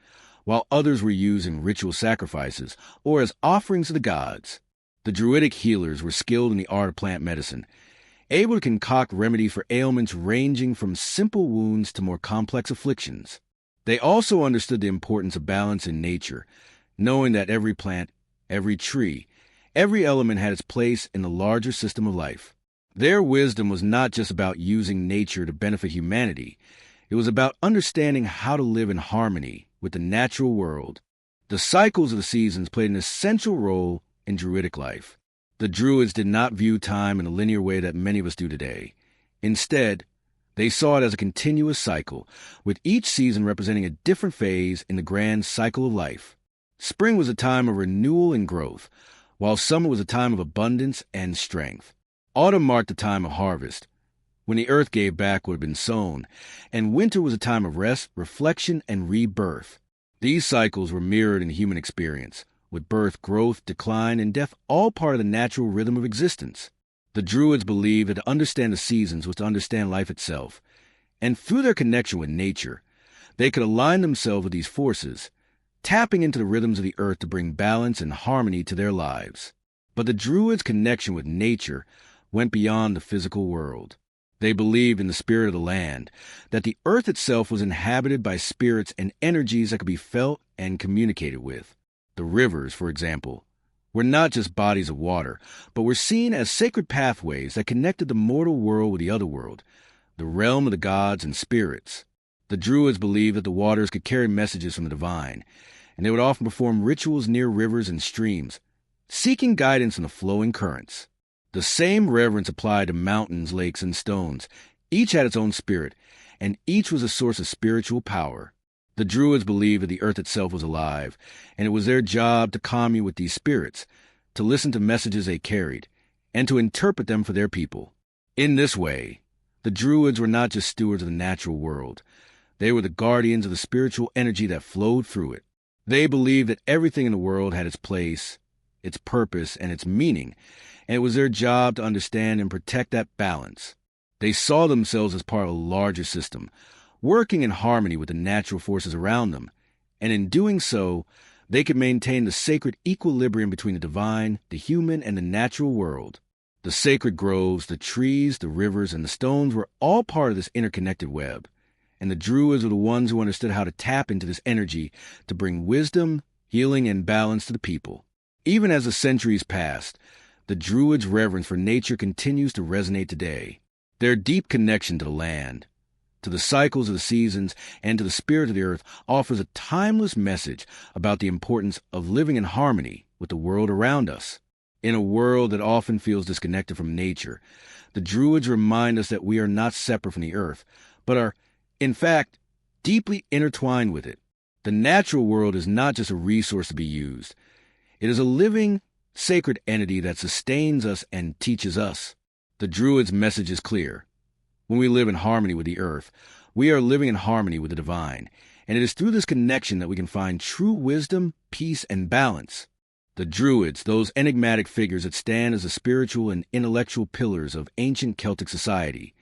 while others were used in ritual sacrifices or as offerings to the gods. The Druidic healers were skilled in the art of plant medicine, able to concoct remedies for ailments ranging from simple wounds to more complex afflictions. They also understood the importance of balance in nature, knowing that every plant, every tree, every element had its place in the larger system of life. Their wisdom was not just about using nature to benefit humanity. It was about understanding how to live in harmony with the natural world. The cycles of the seasons played an essential role in Druidic life. The Druids did not view time in a linear way that many of us do today. Instead, they saw it as a continuous cycle, with each season representing a different phase in the grand cycle of life. Spring was a time of renewal and growth, while summer was a time of abundance and strength. Autumn marked the time of harvest, when the earth gave back what had been sown, and winter was a time of rest, reflection, and rebirth. These cycles were mirrored in human experience, with birth, growth, decline, and death all part of the natural rhythm of existence. The Druids believed that to understand the seasons was to understand life itself, and through their connection with nature, they could align themselves with these forces, tapping into the rhythms of the earth to bring balance and harmony to their lives. But the Druids' connection with nature went beyond the physical world. They believed in the spirit of the land, that the earth itself was inhabited by spirits and energies that could be felt and communicated with. The rivers, for example, were not just bodies of water, but were seen as sacred pathways that connected the mortal world with the other world, the realm of the gods and spirits. The Druids believed that the waters could carry messages from the divine, and they would often perform rituals near rivers and streams, seeking guidance in the flowing currents. The same reverence applied to mountains, lakes, and stones. Each had its own spirit, and each was a source of spiritual power. The Druids believed that the earth itself was alive, and it was their job to commune with these spirits, to listen to messages they carried, and to interpret them for their people. In this way, the Druids were not just stewards of the natural world. They were the guardians of the spiritual energy that flowed through it. They believed that everything in the world had its place, its purpose, and its meaning, and it was their job to understand and protect that balance. They saw themselves as part of a larger system, working in harmony with the natural forces around them, and in doing so, they could maintain the sacred equilibrium between the divine, the human, and the natural world. The sacred groves, the trees, the rivers, and the stones were all part of this interconnected web, and the Druids were the ones who understood how to tap into this energy to bring wisdom, healing, and balance to the people. Even as the centuries passed, the Druids' reverence for nature continues to resonate today. Their deep connection to the land, to the cycles of the seasons, and to the spirit of the earth offers a timeless message about the importance of living in harmony with the world around us. In a world that often feels disconnected from nature, the Druids remind us that we are not separate from the earth, but are, in fact, deeply intertwined with it. The natural world is not just a resource to be used. It is a living, sacred entity that sustains us and teaches us. The Druids' message is clear. When we live in harmony with the earth, we are living in harmony with the divine, and it is through this connection that we can find true wisdom, peace, and balance. The Druids, those enigmatic figures that stand as the spiritual and intellectual pillars of ancient Celtic society,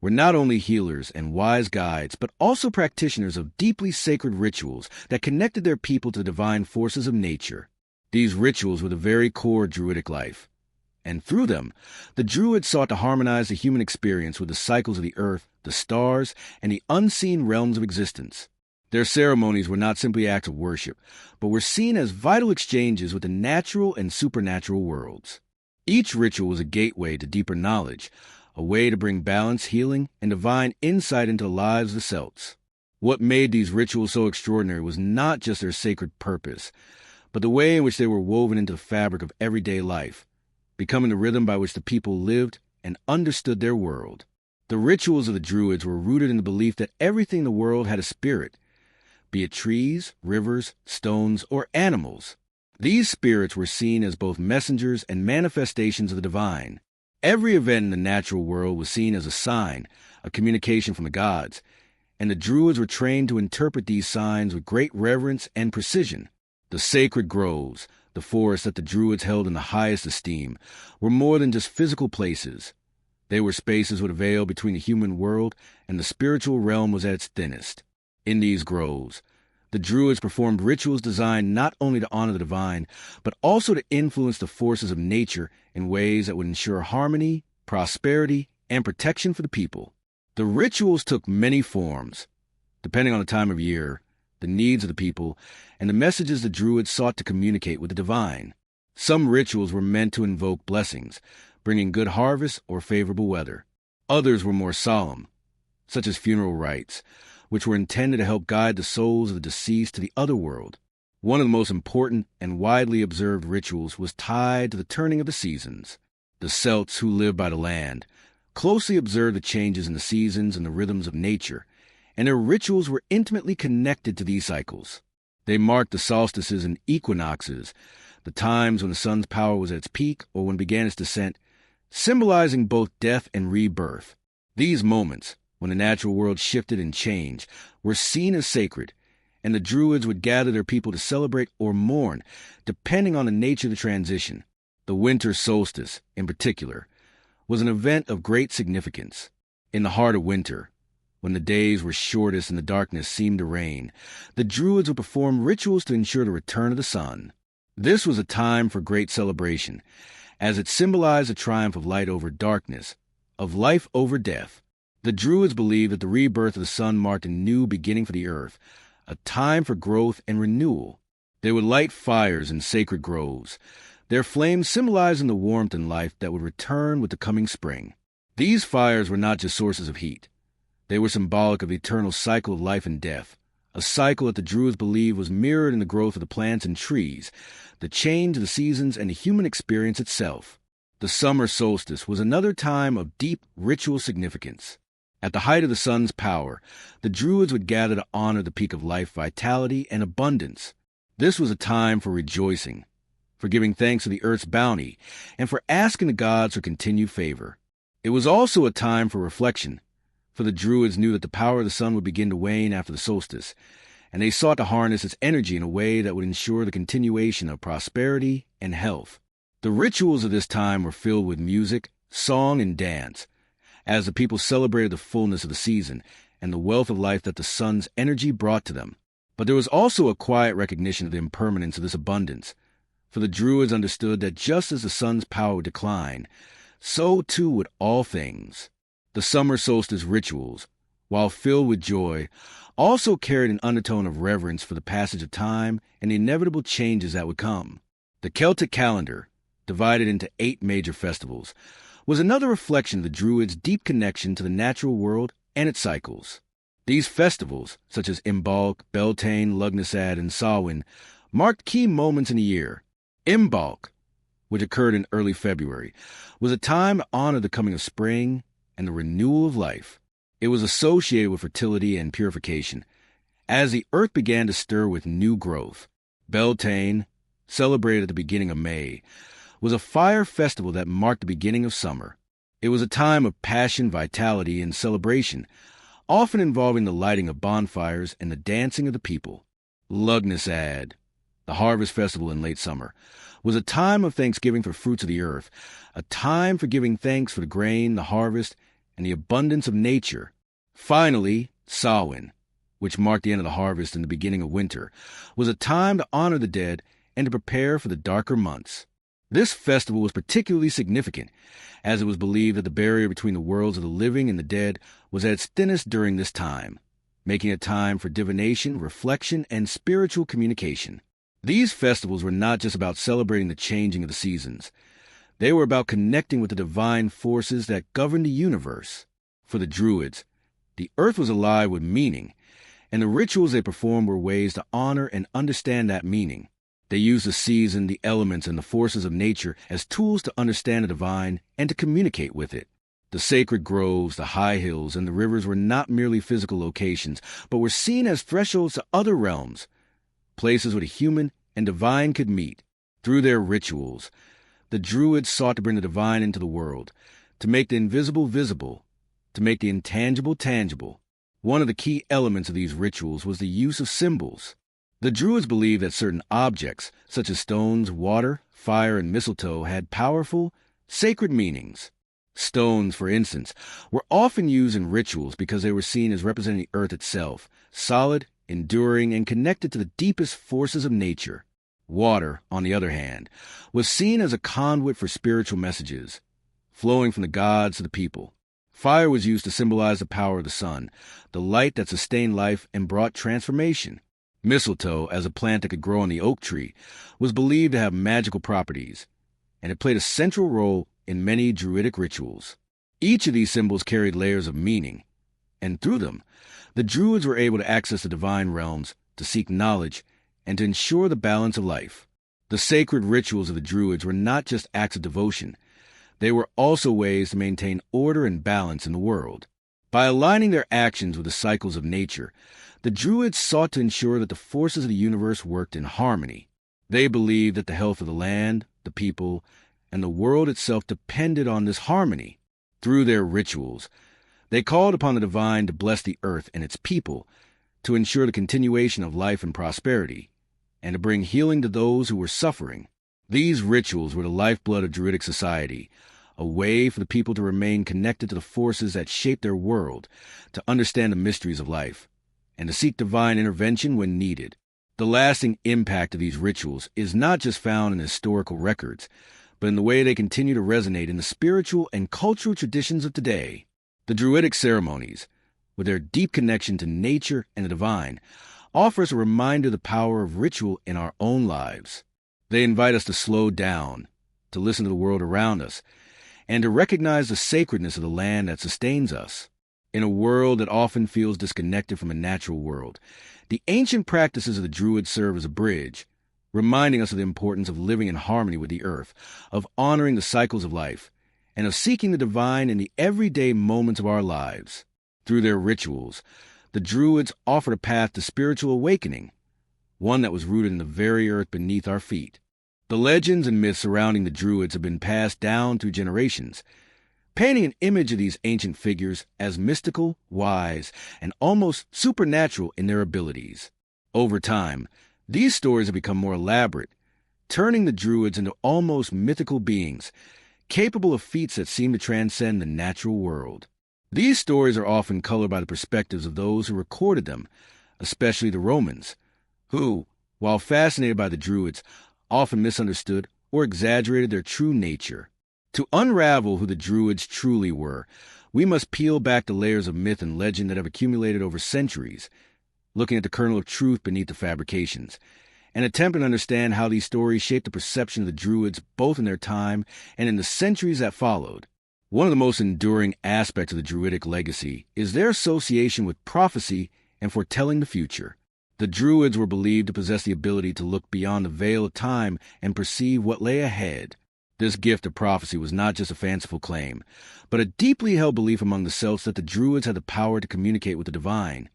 were not only healers and wise guides, but also practitioners of deeply sacred rituals that connected their people to the divine forces of nature. These rituals were the very core of Druidic life. And through them, the Druids sought to harmonize the human experience with the cycles of the earth, the stars, and the unseen realms of existence. Their ceremonies were not simply acts of worship, but were seen as vital exchanges with the natural and supernatural worlds. Each ritual was a gateway to deeper knowledge, a way to bring balance, healing, and divine insight into the lives of the Celts. What made these rituals so extraordinary was not just their sacred purpose, but the way in which they were woven into the fabric of everyday life, becoming the rhythm by which the people lived and understood their world. The rituals of the Druids were rooted in the belief that everything in the world had a spirit, be it trees, rivers, stones, or animals. These spirits were seen as both messengers and manifestations of the divine. Every event in the natural world was seen as a sign, a communication from the gods, and the Druids were trained to interpret these signs with great reverence and precision. The sacred groves, the forests that the Druids held in the highest esteem, were more than just physical places. They were spaces with a veil between the human world and the spiritual realm was at its thinnest. In these groves, the Druids performed rituals designed not only to honor the divine, but also to influence the forces of nature in ways that would ensure harmony, prosperity, and protection for the people. The rituals took many forms, depending on the time of year, the needs of the people, and the messages the Druids sought to communicate with the divine. Some rituals were meant to invoke blessings, bringing good harvests or favorable weather. Others were more solemn, such as funeral rites, which were intended to help guide the souls of the deceased to the other world. One of the most important and widely observed rituals was tied to the turning of the seasons. The Celts, who lived by the land, closely observed the changes in the seasons and the rhythms of nature, and their rituals were intimately connected to these cycles. They marked the solstices and equinoxes, the times when the sun's power was at its peak or when it began its descent, symbolizing both death and rebirth. These moments, when the natural world shifted and changed, were seen as sacred, and the Druids would gather their people to celebrate or mourn, depending on the nature of the transition. The winter solstice, in particular, was an event of great significance. In the heart of winter, when the days were shortest and the darkness seemed to reign, the Druids would perform rituals to ensure the return of the sun. This was a time for great celebration, as it symbolized the triumph of light over darkness, of life over death. The Druids believed that the rebirth of the sun marked a new beginning for the earth, a time for growth and renewal. They would light fires in sacred groves, their flames symbolizing the warmth and life that would return with the coming spring. These fires were not just sources of heat. They were symbolic of the eternal cycle of life and death, a cycle that the Druids believed was mirrored in the growth of the plants and trees, the change of the seasons, and the human experience itself. The summer solstice was another time of deep ritual significance. At the height of the sun's power, the Druids would gather to honor the peak of life, vitality, and abundance. This was a time for rejoicing, for giving thanks to the earth's bounty, and for asking the gods for continued favor. It was also a time for reflection, for the Druids knew that the power of the sun would begin to wane after the solstice, and they sought to harness its energy in a way that would ensure the continuation of prosperity and health. The rituals of this time were filled with music, song, and dance, as the people celebrated the fullness of the season and the wealth of life that the sun's energy brought to them. But there was also a quiet recognition of the impermanence of this abundance, for the Druids understood that just as the sun's power would decline, so too would all things. The summer solstice rituals, while filled with joy, also carried an undertone of reverence for the passage of time and the inevitable changes that would come. The Celtic calendar, divided into 8 major festivals, was another reflection of the Druids' deep connection to the natural world and its cycles. These festivals, such as Imbolc, Beltane, Lughnasadh, and Samhain, marked key moments in the year. Imbolc, which occurred in early February, was a time to honor the coming of spring and the renewal of life. It was associated with fertility and purification, as the earth began to stir with new growth. Beltane, celebrated at the beginning of May, was a fire festival that marked the beginning of summer. It was a time of passion, vitality, and celebration, often involving the lighting of bonfires and the dancing of the people. Lughnasadh, the harvest festival in late summer, was a time of thanksgiving for fruits of the earth, a time for giving thanks for the grain, the harvest, and the abundance of nature. Finally, Samhain, which marked the end of the harvest and the beginning of winter, was a time to honor the dead and to prepare for the darker months. This festival was particularly significant, as it was believed that the barrier between the worlds of the living and the dead was at its thinnest during this time, making it a time for divination, reflection, and spiritual communication. These festivals were not just about celebrating the changing of the seasons. They were about connecting with the divine forces that govern the universe. For the Druids, the earth was alive with meaning, and the rituals they performed were ways to honor and understand that meaning. They used the season, the elements, and the forces of nature as tools to understand the divine and to communicate with it. The sacred groves, the high hills, and the rivers were not merely physical locations, but were seen as thresholds to other realms, places where the human and divine could meet. Through their rituals, the Druids sought to bring the divine into the world, to make the invisible visible, to make the intangible tangible. One of the key elements of these rituals was the use of symbols. The Druids believed that certain objects, such as stones, water, fire, and mistletoe, had powerful, sacred meanings. Stones, for instance, were often used in rituals because they were seen as representing the earth itself, solid, enduring, and connected to the deepest forces of nature. Water, on the other hand, was seen as a conduit for spiritual messages, flowing from the gods to the people. Fire was used to symbolize the power of the sun, the light that sustained life and brought transformation. Mistletoe, as a plant that could grow on the oak tree, was believed to have magical properties, and it played a central role in many Druidic rituals. Each of these symbols carried layers of meaning, and through them, the Druids were able to access the divine realms, to seek knowledge, and to ensure the balance of life. The sacred rituals of the Druids were not just acts of devotion, they were also ways to maintain order and balance in the world. By aligning their actions with the cycles of nature, the Druids sought to ensure that the forces of the universe worked in harmony. They believed that the health of the land, the people, and the world itself depended on this harmony. Through their rituals, they called upon the divine to bless the earth and its people, to ensure the continuation of life and prosperity, and to bring healing to those who were suffering. These rituals were the lifeblood of Druidic society, a way for the people to remain connected to the forces that shape their world, to understand the mysteries of life, and to seek divine intervention when needed. The lasting impact of these rituals is not just found in historical records, but in the way they continue to resonate in the spiritual and cultural traditions of today. The Druidic ceremonies, with their deep connection to nature and the divine, offer us a reminder of the power of ritual in our own lives. They invite us to slow down, to listen to the world around us, and to recognize the sacredness of the land that sustains us. In a world that often feels disconnected from the natural world, the ancient practices of the Druids serve as a bridge, reminding us of the importance of living in harmony with the earth, of honoring the cycles of life, and of seeking the divine in the everyday moments of our lives. Through their rituals, the Druids offered a path to spiritual awakening, one that was rooted in the very earth beneath our feet. The legends and myths surrounding the Druids have been passed down through generations, painting an image of these ancient figures as mystical, wise, and almost supernatural in their abilities. Over time, these stories have become more elaborate, turning the Druids into almost mythical beings, capable of feats that seem to transcend the natural world. These stories are often colored by the perspectives of those who recorded them, especially the Romans, who, while fascinated by the Druids, often misunderstood or exaggerated their true nature. To unravel who the Druids truly were, we must peel back the layers of myth and legend that have accumulated over centuries, looking at the kernel of truth beneath the fabrications, and attempting to understand how these stories shaped the perception of the Druids both in their time and in the centuries that followed. One of the most enduring aspects of the Druidic legacy is their association with prophecy and foretelling the future. The Druids were believed to possess the ability to look beyond the veil of time and perceive what lay ahead. This gift of prophecy was not just a fanciful claim, but a deeply held belief among the Celts that the Druids had the power to communicate with the divine,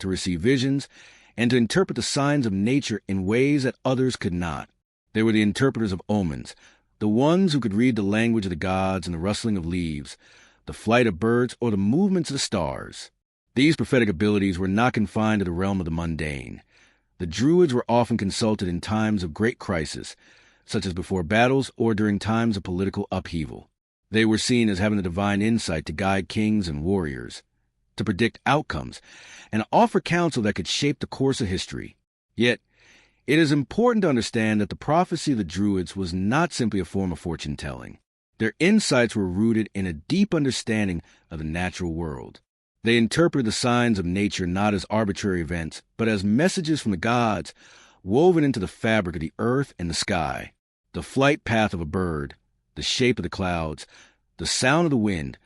to receive visions, and to interpret the signs of nature in ways that others could not. They were the interpreters of omens, the ones who could read the language of the gods and the rustling of leaves, the flight of birds, or the movements of the stars. These prophetic abilities were not confined to the realm of the mundane. The Druids were often consulted in times of great crisis, such as before battles or during times of political upheaval. They were seen as having the divine insight to guide kings and warriors, to predict outcomes, and offer counsel that could shape the course of history. Yet, it is important to understand that the prophecy of the Druids was not simply a form of fortune-telling. Their insights were rooted in a deep understanding of the natural world. They interpreted the signs of nature not as arbitrary events, but as messages from the gods, woven into the fabric of the earth and the sky. The flight path of a bird, the shape of the clouds, the sound of the wind,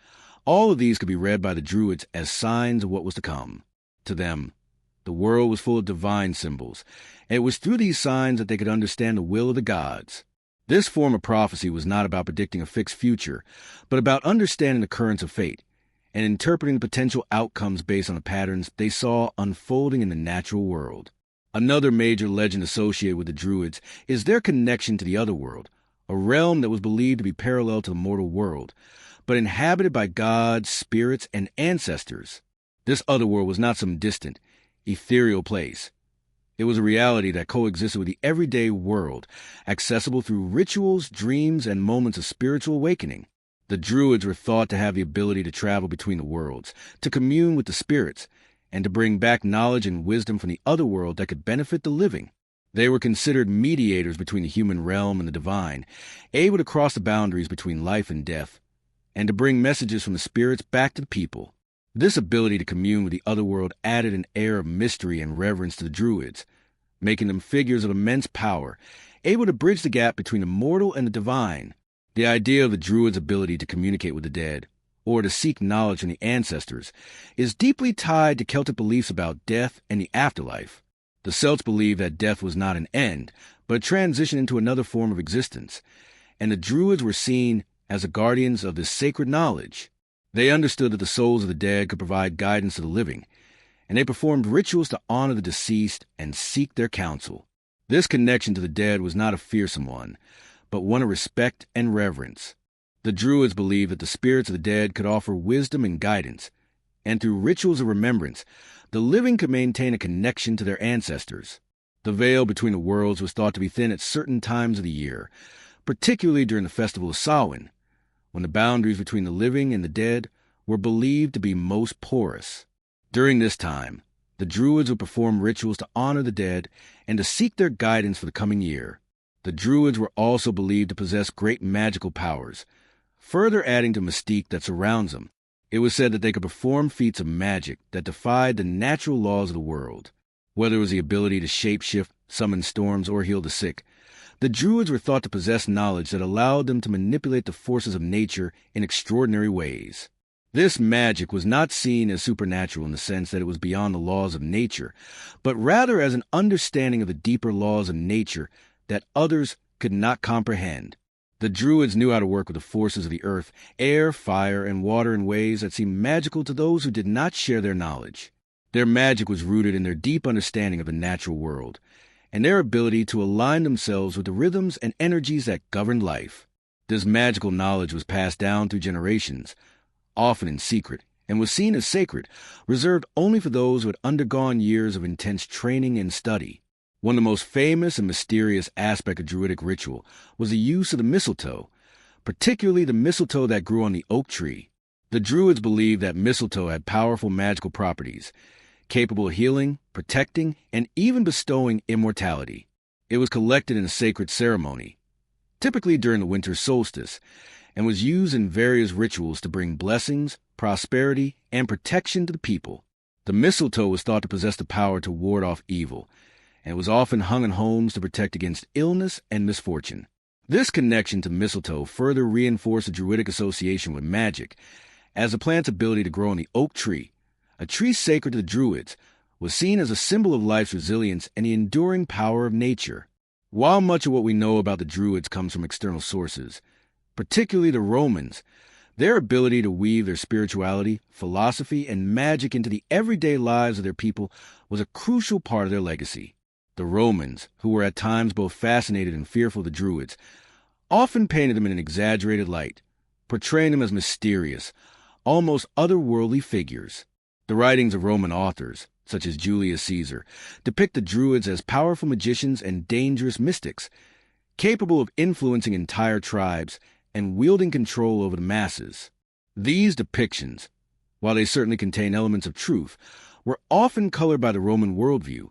all of these could be read by the Druids as signs of what was to come. To them, the world was full of divine symbols, and it was through these signs that they could understand the will of the gods. This form of prophecy was not about predicting a fixed future, but about understanding the currents of fate, and interpreting the potential outcomes based on the patterns they saw unfolding in the natural world. Another major legend associated with the Druids is their connection to the otherworld, a realm that was believed to be parallel to the mortal world, but inhabited by gods, spirits, and ancestors. This otherworld was not some distant, ethereal place. It was a reality that coexisted with the everyday world, accessible through rituals, dreams, and moments of spiritual awakening. The Druids were thought to have the ability to travel between the worlds, to commune with the spirits, and to bring back knowledge and wisdom from the other world that could benefit the living. They were considered mediators between the human realm and the divine, able to cross the boundaries between life and death, and to bring messages from the spirits back to the people. This ability to commune with the other world added an air of mystery and reverence to the Druids, making them figures of immense power, able to bridge the gap between the mortal and the divine. The idea of the Druids' ability to communicate with the dead, or to seek knowledge from the ancestors, is deeply tied to Celtic beliefs about death and the afterlife. The Celts believed that death was not an end, but a transition into another form of existence, and the Druids were seen as the guardians of this sacred knowledge. They understood that the souls of the dead could provide guidance to the living, and they performed rituals to honor the deceased and seek their counsel. This connection to the dead was not a fearsome one, but one of respect and reverence. The Druids believed that the spirits of the dead could offer wisdom and guidance, and through rituals of remembrance, the living could maintain a connection to their ancestors. The veil between the worlds was thought to be thin at certain times of the year, particularly during the festival of Samhain, when the boundaries between the living and the dead were believed to be most porous. During this time, the Druids would perform rituals to honor the dead and to seek their guidance for the coming year. The Druids were also believed to possess great magical powers, further adding to mystique that surrounds them. It was said that they could perform feats of magic that defied the natural laws of the world. Whether it was the ability to shapeshift, summon storms, or heal the sick, the Druids were thought to possess knowledge that allowed them to manipulate the forces of nature in extraordinary ways. This magic was not seen as supernatural in the sense that it was beyond the laws of nature, but rather as an understanding of the deeper laws of nature that others could not comprehend. The Druids knew how to work with the forces of the earth, air, fire, and water in ways that seemed magical to those who did not share their knowledge. Their magic was rooted in their deep understanding of the natural world, and their ability to align themselves with the rhythms and energies that governed life. This magical knowledge was passed down through generations, often in secret, and was seen as sacred, reserved only for those who had undergone years of intense training and study. One of the most famous and mysterious aspects of Druidic ritual was the use of the mistletoe, particularly the mistletoe that grew on the oak tree. The Druids believed that mistletoe had powerful magical properties, capable of healing, protecting, and even bestowing immortality. It was collected in a sacred ceremony, typically during the winter solstice, and was used in various rituals to bring blessings, prosperity, and protection to the people. The mistletoe was thought to possess the power to ward off evil, and was often hung in homes to protect against illness and misfortune. This connection to mistletoe further reinforced the Druidic association with magic, as the plant's ability to grow on the oak tree, a tree sacred to the Druids, was seen as a symbol of life's resilience and the enduring power of nature. While much of what we know about the Druids comes from external sources, particularly the Romans, their ability to weave their spirituality, philosophy, and magic into the everyday lives of their people was a crucial part of their legacy. The Romans, who were at times both fascinated and fearful of the Druids, often painted them in an exaggerated light, portraying them as mysterious, almost otherworldly figures. The writings of Roman authors, such as Julius Caesar, depict the Druids as powerful magicians and dangerous mystics, capable of influencing entire tribes and wielding control over the masses. These depictions, while they certainly contain elements of truth, were often colored by the Roman worldview,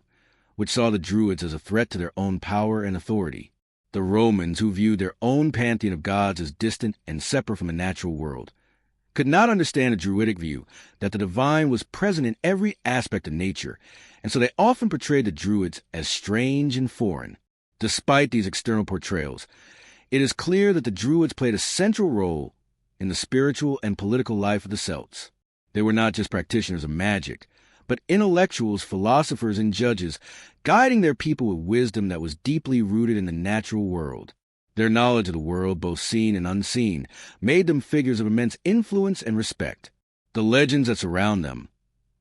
which saw the Druids as a threat to their own power and authority. The Romans, who viewed their own pantheon of gods as distant and separate from the natural world, could not understand a Druidic view that the divine was present in every aspect of nature, and so they often portrayed the Druids as strange and foreign. Despite these external portrayals, it is clear that the Druids played a central role in the spiritual and political life of the Celts. They were not just practitioners of magic, but intellectuals, philosophers, and judges, guiding their people with wisdom that was deeply rooted in the natural world. Their knowledge of the world, both seen and unseen, made them figures of immense influence and respect. The legends that surround them,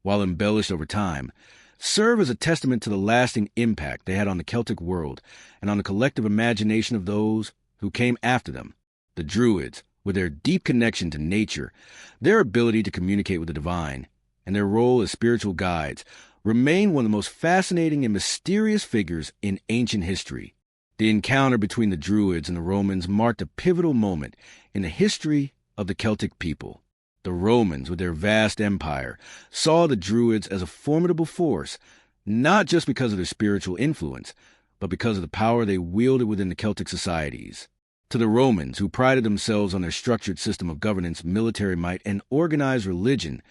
while embellished over time, serve as a testament to the lasting impact they had on the Celtic world and on the collective imagination of those who came after them. The Druids, with their deep connection to nature, their ability to communicate with the divine, and their role as spiritual guides, remain one of the most fascinating and mysterious figures in ancient history. The encounter between the Druids and the Romans marked a pivotal moment in the history of the Celtic people. The Romans, with their vast empire, saw the Druids as a formidable force, not just because of their spiritual influence, but because of the power they wielded within the Celtic societies. To the Romans, who prided themselves on their structured system of governance, military might, and organized religion,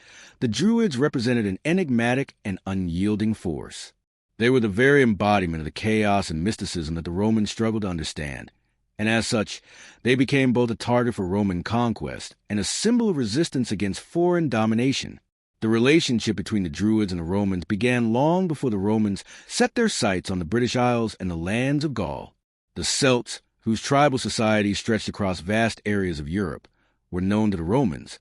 the Druids represented an enigmatic and unyielding force. They were the very embodiment of the chaos and mysticism that the Romans struggled to understand, and as such, they became both a target for Roman conquest and a symbol of resistance against foreign domination. The relationship between the Druids and the Romans began long before the Romans set their sights on the British Isles and the lands of Gaul. The Celts, whose tribal society stretched across vast areas of Europe, were known to the Romans.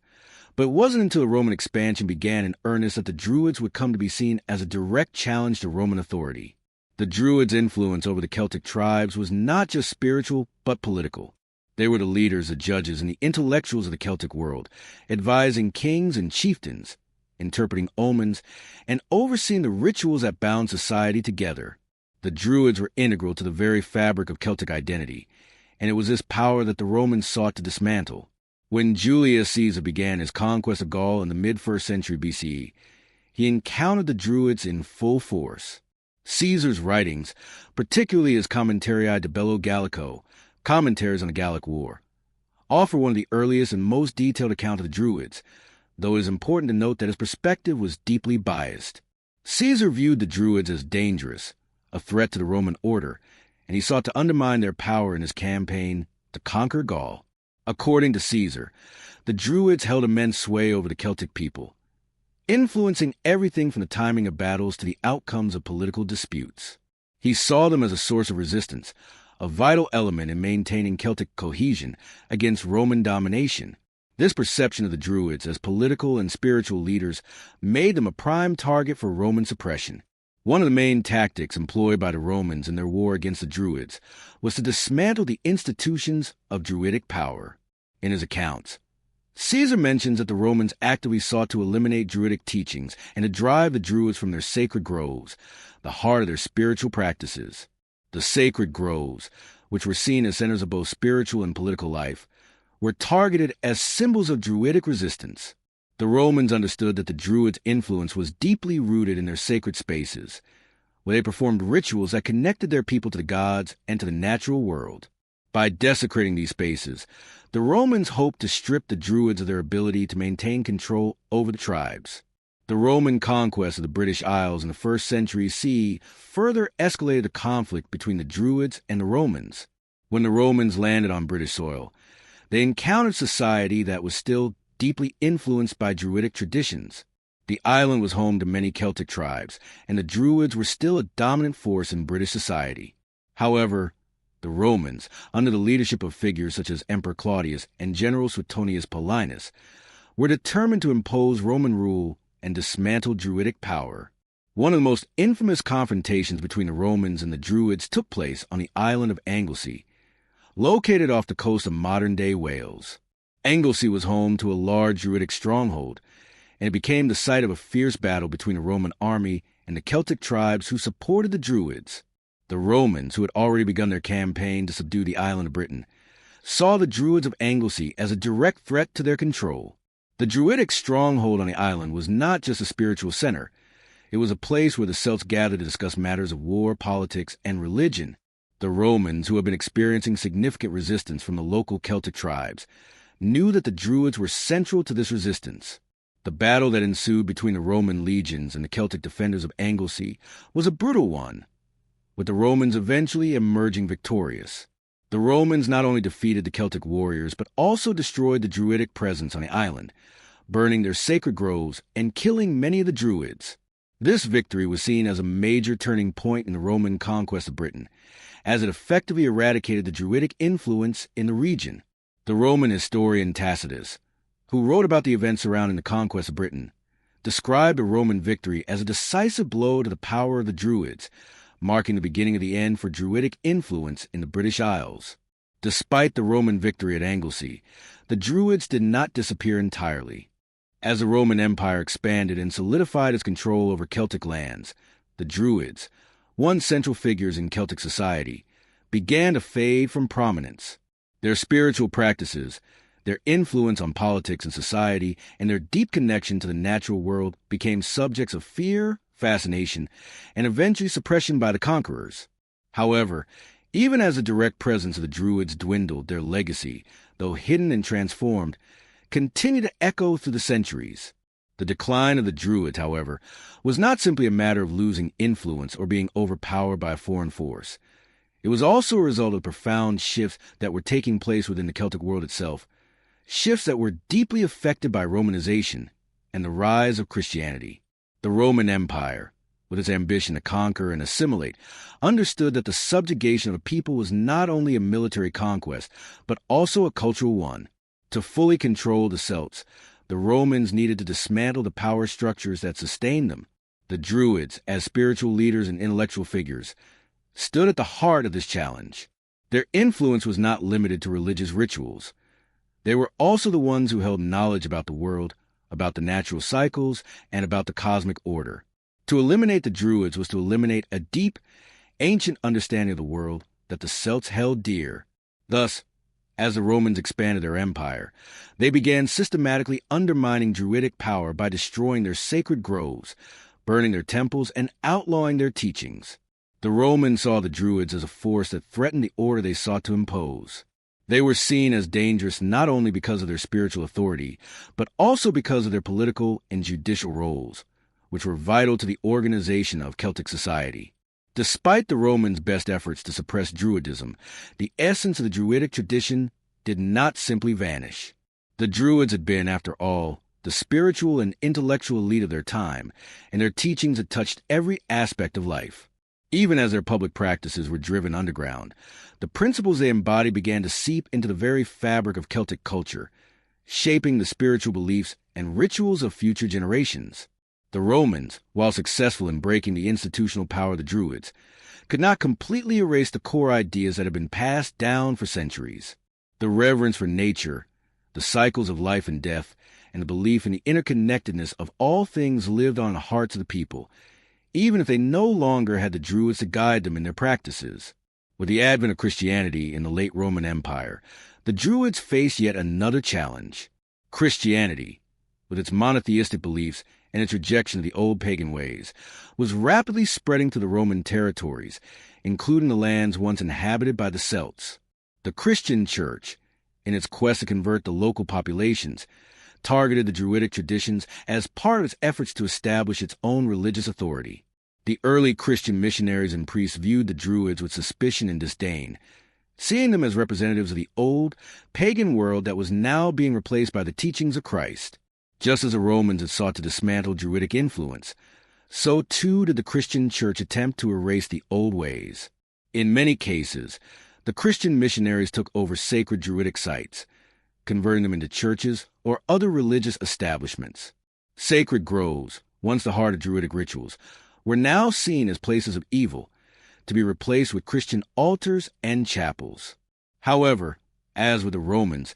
But it wasn't until the Roman expansion began in earnest that the Druids would come to be seen as a direct challenge to Roman authority. The Druids' influence over the Celtic tribes was not just spiritual, but political. They were the leaders, the judges, and the intellectuals of the Celtic world, advising kings and chieftains, interpreting omens, and overseeing the rituals that bound society together. The Druids were integral to the very fabric of Celtic identity, and it was this power that the Romans sought to dismantle. When Julius Caesar began his conquest of Gaul in the mid-1st century BCE, he encountered the Druids in full force. Caesar's writings, particularly his Commentarii de Bello Gallico, commentaries on the Gallic War, offer one of the earliest and most detailed accounts of the Druids, though it is important to note that his perspective was deeply biased. Caesar viewed the Druids as dangerous, a threat to the Roman order, and he sought to undermine their power in his campaign to conquer Gaul. According to Caesar, the Druids held immense sway over the Celtic people, influencing everything from the timing of battles to the outcomes of political disputes. He saw them as a source of resistance, a vital element in maintaining Celtic cohesion against Roman domination. This perception of the Druids as political and spiritual leaders made them a prime target for Roman suppression. One of the main tactics employed by the Romans in their war against the Druids was to dismantle the institutions of Druidic power. In his accounts, Caesar mentions that the Romans actively sought to eliminate Druidic teachings and to drive the Druids from their sacred groves, the heart of their spiritual practices. The sacred groves, which were seen as centers of both spiritual and political life, were targeted as symbols of Druidic resistance. The Romans understood that the Druids' influence was deeply rooted in their sacred spaces, where they performed rituals that connected their people to the gods and to the natural world. By desecrating these spaces, the Romans hoped to strip the Druids of their ability to maintain control over the tribes. The Roman conquest of the British Isles in the 1st century CE further escalated the conflict between the Druids and the Romans. When the Romans landed on British soil, they encountered society that was still deeply influenced by Druidic traditions. The island was home to many Celtic tribes, and the Druids were still a dominant force in British society. However, the Romans, under the leadership of figures such as Emperor Claudius and General Suetonius Paulinus, were determined to impose Roman rule and dismantle Druidic power. One of the most infamous confrontations between the Romans and the Druids took place on the island of Anglesey, located off the coast of modern-day Wales. Anglesey was home to a large Druidic stronghold, and it became the site of a fierce battle between the Roman army and the Celtic tribes who supported the Druids. The Romans, who had already begun their campaign to subdue the island of Britain, saw the Druids of Anglesey as a direct threat to their control. The Druidic stronghold on the island was not just a spiritual center. It was a place where the Celts gathered to discuss matters of war, politics, and religion. The Romans, who had been experiencing significant resistance from the local Celtic tribes, knew that the Druids were central to this resistance. The battle that ensued between the Roman legions and the Celtic defenders of Anglesey was a brutal one, with the Romans eventually emerging victorious. The Romans not only defeated the Celtic warriors, but also destroyed the Druidic presence on the island, burning their sacred groves and killing many of the Druids. This victory was seen as a major turning point in the Roman conquest of Britain, as it effectively eradicated the Druidic influence in the region. The Roman historian Tacitus, who wrote about the events surrounding the conquest of Britain, described the Roman victory as a decisive blow to the power of the Druids, marking the beginning of the end for Druidic influence in the British Isles. Despite the Roman victory at Anglesey, the Druids did not disappear entirely. As the Roman Empire expanded and solidified its control over Celtic lands, the Druids, once central figures in Celtic society, began to fade from prominence. Their spiritual practices, their influence on politics and society, and their deep connection to the natural world became subjects of fear, fascination, and eventually suppression by the conquerors. However, even as the direct presence of the Druids dwindled, their legacy, though hidden and transformed, continued to echo through the centuries. The decline of the Druids, however, was not simply a matter of losing influence or being overpowered by a foreign force. It was also a result of profound shifts that were taking place within the Celtic world itself, shifts that were deeply affected by Romanization and the rise of Christianity. The Roman Empire, with its ambition to conquer and assimilate, understood that the subjugation of a people was not only a military conquest, but also a cultural one. To fully control the Celts, the Romans needed to dismantle the power structures that sustained them. The Druids, as spiritual leaders and intellectual figures, stood at the heart of this challenge. Their influence was not limited to religious rituals. They were also the ones who held knowledge about the world, about the natural cycles, and about the cosmic order. To eliminate the Druids was to eliminate a deep, ancient understanding of the world that the Celts held dear. Thus, as the Romans expanded their empire, they began systematically undermining Druidic power by destroying their sacred groves, burning their temples, and outlawing their teachings. The Romans saw the Druids as a force that threatened the order they sought to impose. They were seen as dangerous not only because of their spiritual authority, but also because of their political and judicial roles, which were vital to the organization of Celtic society. Despite the Romans' best efforts to suppress Druidism, the essence of the Druidic tradition did not simply vanish. The Druids had been, after all, the spiritual and intellectual elite of their time, and their teachings had touched every aspect of life. Even as their public practices were driven underground, the principles they embodied began to seep into the very fabric of Celtic culture, shaping the spiritual beliefs and rituals of future generations. The Romans, while successful in breaking the institutional power of the Druids, could not completely erase the core ideas that had been passed down for centuries. The reverence for nature, the cycles of life and death, and the belief in the interconnectedness of all things lived on the hearts of the people, even if they no longer had the Druids to guide them in their practices. With the advent of Christianity in the late Roman Empire, the Druids faced yet another challenge. Christianity, with its monotheistic beliefs and its rejection of the old pagan ways, was rapidly spreading to the Roman territories, including the lands once inhabited by the Celts. The Christian Church, in its quest to convert the local populations, targeted the Druidic traditions as part of its efforts to establish its own religious authority. The early Christian missionaries and priests viewed the Druids with suspicion and disdain, seeing them as representatives of the old, pagan world that was now being replaced by the teachings of Christ. Just as the Romans had sought to dismantle Druidic influence, so too did the Christian Church attempt to erase the old ways. In many cases, the Christian missionaries took over sacred Druidic sites, converting them into churches or other religious establishments. Sacred groves, once the heart of Druidic rituals, were now seen as places of evil, to be replaced with Christian altars and chapels. However, as with the Romans,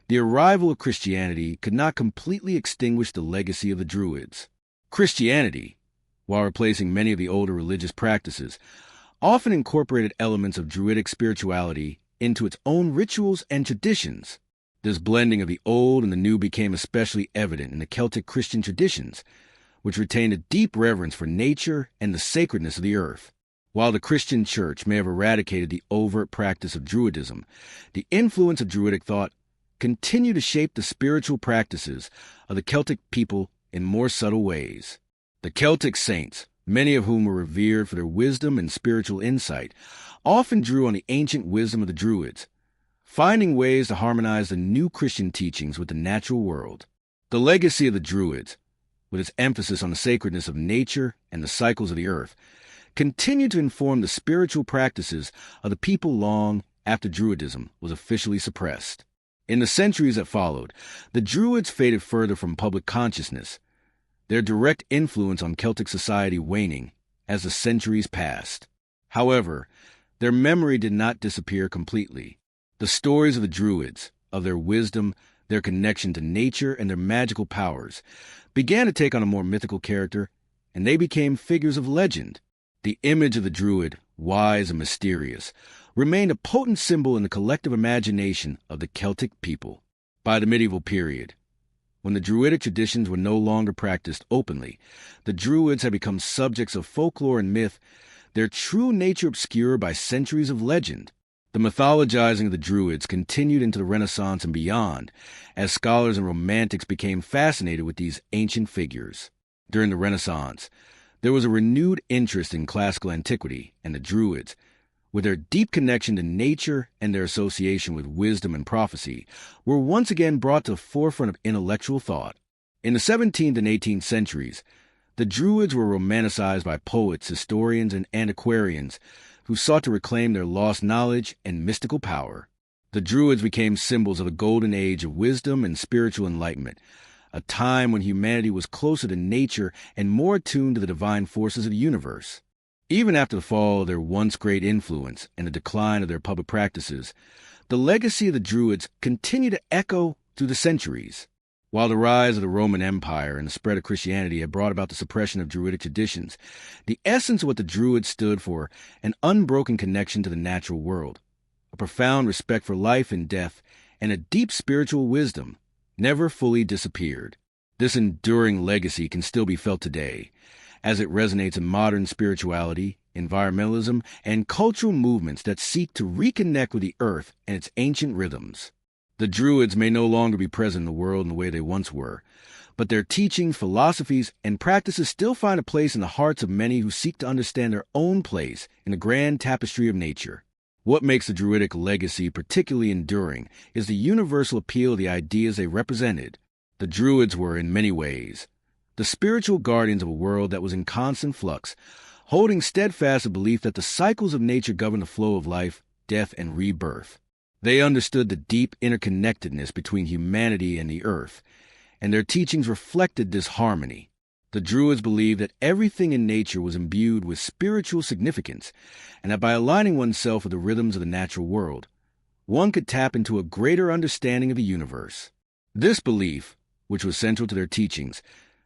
the arrival of Christianity could not completely extinguish the legacy of the Druids. Christianity, while replacing many of the older religious practices, often incorporated elements of Druidic spirituality into its own rituals and traditions. This blending of the old and the new became especially evident in the Celtic Christian traditions, which retained a deep reverence for nature and the sacredness of the earth. While the Christian Church may have eradicated the overt practice of Druidism, the influence of Druidic thought continued to shape the spiritual practices of the Celtic people in more subtle ways. The Celtic saints, many of whom were revered for their wisdom and spiritual insight, often drew on the ancient wisdom of the Druids, finding ways to harmonize the new Christian teachings with the natural world. The legacy of the Druids, with its emphasis on the sacredness of nature and the cycles of the earth, continued to inform the spiritual practices of the people long after Druidism was officially suppressed. In the centuries that followed, the Druids faded further from public consciousness, their direct influence on Celtic society waning as the centuries passed. However, their memory did not disappear completely. The stories of the Druids, of their wisdom, their connection to nature, and their magical powers, began to take on a more mythical character, and they became figures of legend. The image of the Druid, wise and mysterious, remained a potent symbol in the collective imagination of the Celtic people. By the medieval period, when the Druidic traditions were no longer practiced openly, the Druids had become subjects of folklore and myth, their true nature obscured by centuries of legend. The mythologizing of the Druids continued into the Renaissance and beyond, as scholars and romantics became fascinated with these ancient figures. During the Renaissance, there was a renewed interest in classical antiquity and the Druids, with their deep connection to nature and their association with wisdom and prophecy, were once again brought to the forefront of intellectual thought. In the 17th and 18th centuries, the Druids were romanticized by poets, historians, and antiquarians who sought to reclaim their lost knowledge and mystical power. The Druids became symbols of the golden age of wisdom and spiritual enlightenment, a time when humanity was closer to nature and more attuned to the divine forces of the universe. Even after the fall of their once great influence and the decline of their public practices, the legacy of the Druids continued to echo through the centuries. While the rise of the Roman Empire and the spread of Christianity had brought about the suppression of Druidic traditions, the essence of what the Druids stood for, an unbroken connection to the natural world, a profound respect for life and death, and a deep spiritual wisdom, never fully disappeared. This enduring legacy can still be felt today, as it resonates in modern spirituality, environmentalism, and cultural movements that seek to reconnect with the earth and its ancient rhythms. The Druids may no longer be present in the world in the way they once were, but their teachings, philosophies, and practices still find a place in the hearts of many who seek to understand their own place in the grand tapestry of nature. What makes the Druidic legacy particularly enduring is the universal appeal of the ideas they represented. The Druids were, in many ways, the spiritual guardians of a world that was in constant flux, holding steadfast a belief that the cycles of nature govern the flow of life, death, and rebirth. They understood the deep interconnectedness between humanity and the earth, and their teachings reflected this harmony. The Druids believed that everything in nature was imbued with spiritual significance, and that by aligning oneself with the rhythms of the natural world, one could tap into a greater understanding of the universe. This belief, which was central to their teachings,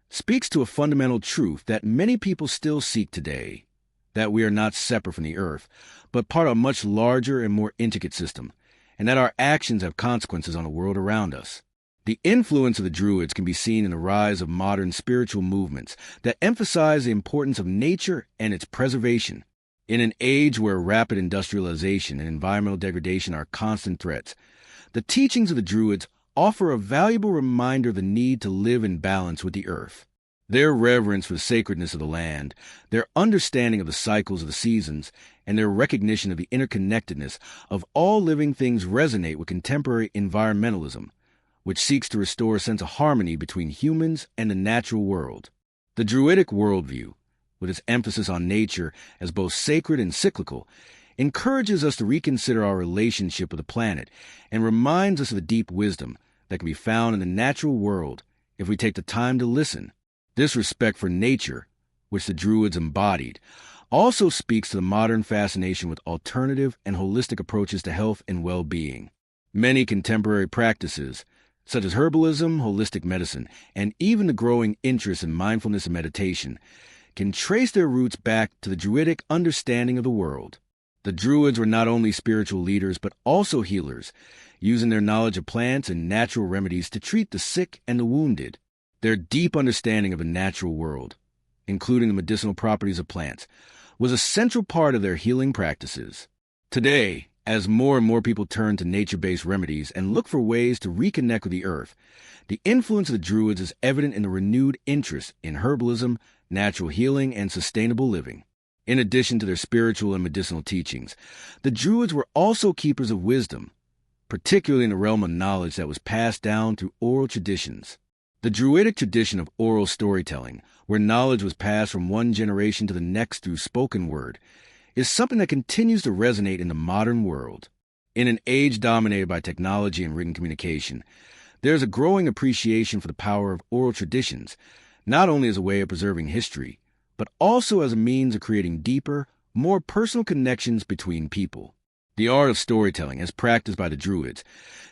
speaks to a fundamental truth that many people still seek today, that we are not separate from the earth, but part of a much larger and more intricate system, and that our actions have consequences on the world around us. The influence of the Druids can be seen in the rise of modern spiritual movements that emphasize the importance of nature and its preservation. In an age where rapid industrialization and environmental degradation are constant threats, the teachings of the Druids offer a valuable reminder of the need to live in balance with the earth. Their reverence for the sacredness of the land, their understanding of the cycles of the seasons, and their recognition of the interconnectedness of all living things resonate with contemporary environmentalism, which seeks to restore a sense of harmony between humans and the natural world. The Druidic worldview, with its emphasis on nature as both sacred and cyclical, encourages us to reconsider our relationship with the planet and reminds us of the deep wisdom that can be found in the natural world if we take the time to listen. This respect for nature, which the Druids embodied, also speaks to the modern fascination with alternative and holistic approaches to health and well-being. Many contemporary practices, such as herbalism, holistic medicine, and even the growing interest in mindfulness and meditation, can trace their roots back to the Druidic understanding of the world. The Druids were not only spiritual leaders but also healers, using their knowledge of plants and natural remedies to treat the sick and the wounded. Their deep understanding of the natural world, including the medicinal properties of plants, was a central part of their healing practices. Today, as more and more people turn to nature-based remedies and look for ways to reconnect with the earth, the influence of the Druids is evident in the renewed interest in herbalism, natural healing, and sustainable living. In addition to their spiritual and medicinal teachings, the Druids were also keepers of wisdom, particularly in the realm of knowledge that was passed down through oral traditions. The Druidic tradition of oral storytelling, where knowledge was passed from one generation to the next through spoken word, is something that continues to resonate in the modern world. In an age dominated by technology and written communication, there is a growing appreciation for the power of oral traditions, not only as a way of preserving history, but also as a means of creating deeper, more personal connections between people. The art of storytelling, as practiced by the Druids,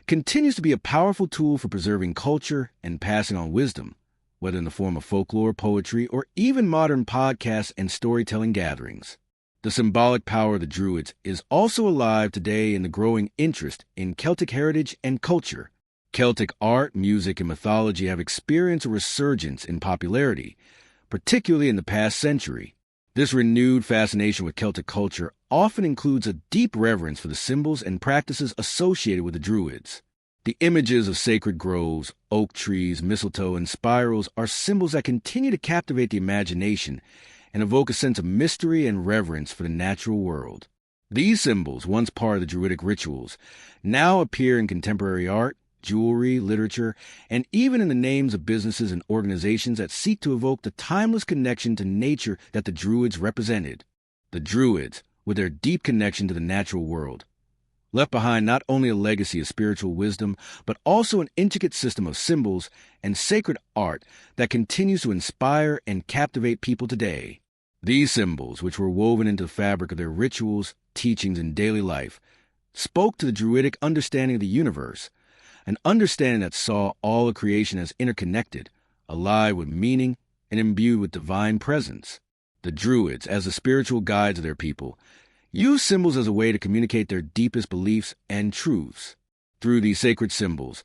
continues to be a powerful tool for preserving culture and passing on wisdom, whether in the form of folklore, poetry, or even modern podcasts and storytelling gatherings. The symbolic power of the Druids is also alive today in the growing interest in Celtic heritage and culture. Celtic art, music, and mythology have experienced a resurgence in popularity, particularly in the past century. This renewed fascination with Celtic culture often includes a deep reverence for the symbols and practices associated with the Druids. The images of sacred groves, oak trees, mistletoe, and spirals are symbols that continue to captivate the imagination and evoke a sense of mystery and reverence for the natural world. These symbols, once part of the Druidic rituals, now appear in contemporary art, jewelry, literature, and even in the names of businesses and organizations that seek to evoke the timeless connection to nature that the Druids represented. The Druids, with their deep connection to the natural world, left behind not only a legacy of spiritual wisdom, but also an intricate system of symbols and sacred art that continues to inspire and captivate people today. These symbols, which were woven into the fabric of their rituals, teachings, and daily life, spoke to the Druidic understanding of the universe, an understanding that saw all of creation as interconnected, alive with meaning, and imbued with divine presence. The Druids, as the spiritual guides of their people, used symbols as a way to communicate their deepest beliefs and truths. Through these sacred symbols,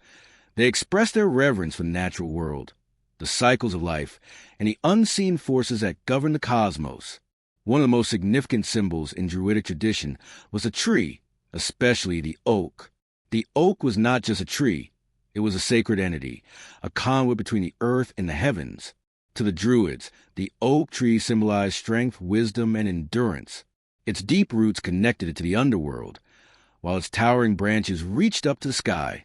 they expressed their reverence for the natural world, the cycles of life, and the unseen forces that govern the cosmos. One of the most significant symbols in Druidic tradition was a tree, especially the oak. The oak was not just a tree, it was a sacred entity, a conduit between the earth and the heavens. To the Druids, the oak tree symbolized strength, wisdom, and endurance. Its deep roots connected it to the underworld, while its towering branches reached up to the sky,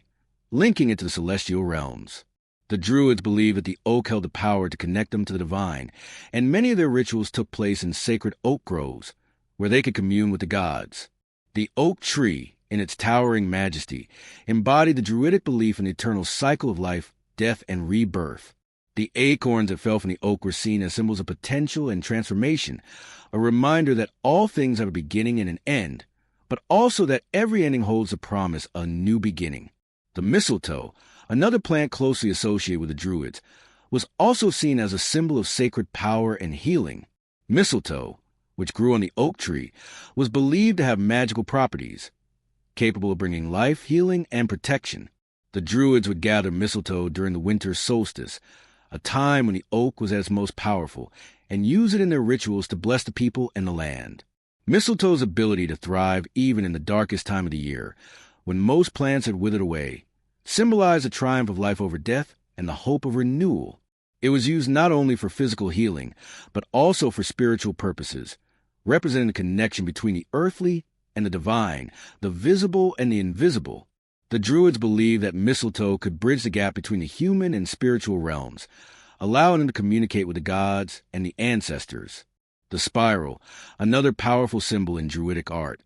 linking it to the celestial realms. The Druids believed that the oak held the power to connect them to the divine, and many of their rituals took place in sacred oak groves, where they could commune with the gods. The oak tree, in its towering majesty, embodied the Druidic belief in the eternal cycle of life, death, and rebirth. The acorns that fell from the oak were seen as symbols of potential and transformation, a reminder that all things have a beginning and an end, but also that every ending holds the promise of a new beginning. The mistletoe, another plant closely associated with the Druids, was also seen as a symbol of sacred power and healing. Mistletoe, which grew on the oak tree, was believed to have magical properties, capable of bringing life, healing, and protection. The Druids would gather mistletoe during the winter solstice, a time when the oak was at its most powerful, and use it in their rituals to bless the people and the land. Mistletoe's ability to thrive even in the darkest time of the year, when most plants had withered away, symbolized the triumph of life over death and the hope of renewal. It was used not only for physical healing, but also for spiritual purposes, representing the connection between the earthly and the divine, the visible and the invisible. The Druids believed that mistletoe could bridge the gap between the human and spiritual realms, allowing them to communicate with the gods and the ancestors. The spiral, another powerful symbol in Druidic art,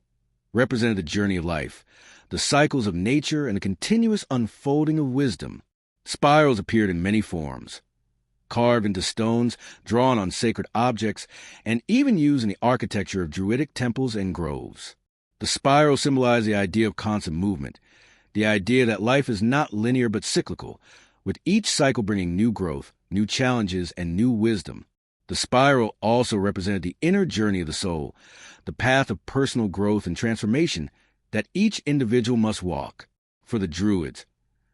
represented the journey of life, the cycles of nature, and the continuous unfolding of wisdom. Spirals appeared in many forms, carved into stones, drawn on sacred objects, and even used in the architecture of Druidic temples and groves. The spiral symbolized the idea of constant movement, the idea that life is not linear but cyclical, with each cycle bringing new growth, new challenges, and new wisdom. The spiral also represented the inner journey of the soul, the path of personal growth and transformation that each individual must walk. For the Druids,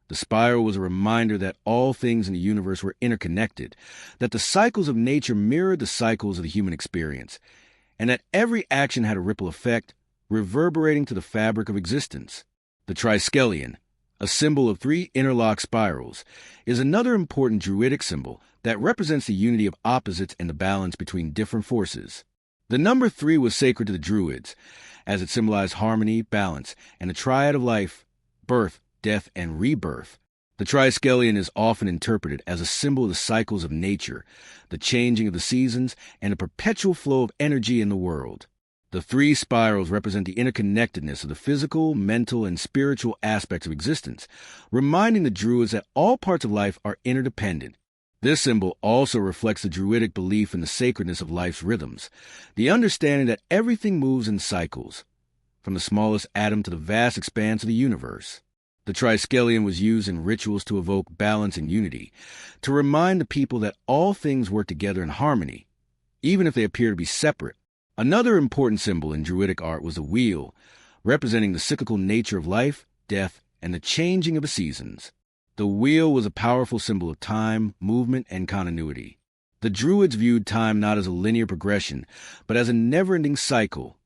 the spiral was a reminder that all things in the universe were interconnected, that the cycles of nature mirrored the cycles of the human experience, and that every action had a ripple effect, reverberating to the fabric of existence. The triskelion, a symbol of three interlocked spirals, is another important Druidic symbol that represents the unity of opposites and the balance between different forces. The number 3 was sacred to the Druids, as it symbolized harmony, balance, and the triad of life, birth, death, and rebirth. The triskelion is often interpreted as a symbol of the cycles of nature, the changing of the seasons, and the perpetual flow of energy in the world. The 3 spirals represent the interconnectedness of the physical, mental, and spiritual aspects of existence, reminding the Druids that all parts of life are interdependent. This symbol also reflects the Druidic belief in the sacredness of life's rhythms, the understanding that everything moves in cycles, from the smallest atom to the vast expanse of the universe. The triskelion was used in rituals to evoke balance and unity, to remind the people that all things work together in harmony, even if they appear to be separate. Another important symbol in Druidic art was the wheel, representing the cyclical nature of life, death, and the changing of the seasons. The wheel was a powerful symbol of time, movement, and continuity. The Druids viewed time not as a linear progression, but as a never-ending cycle,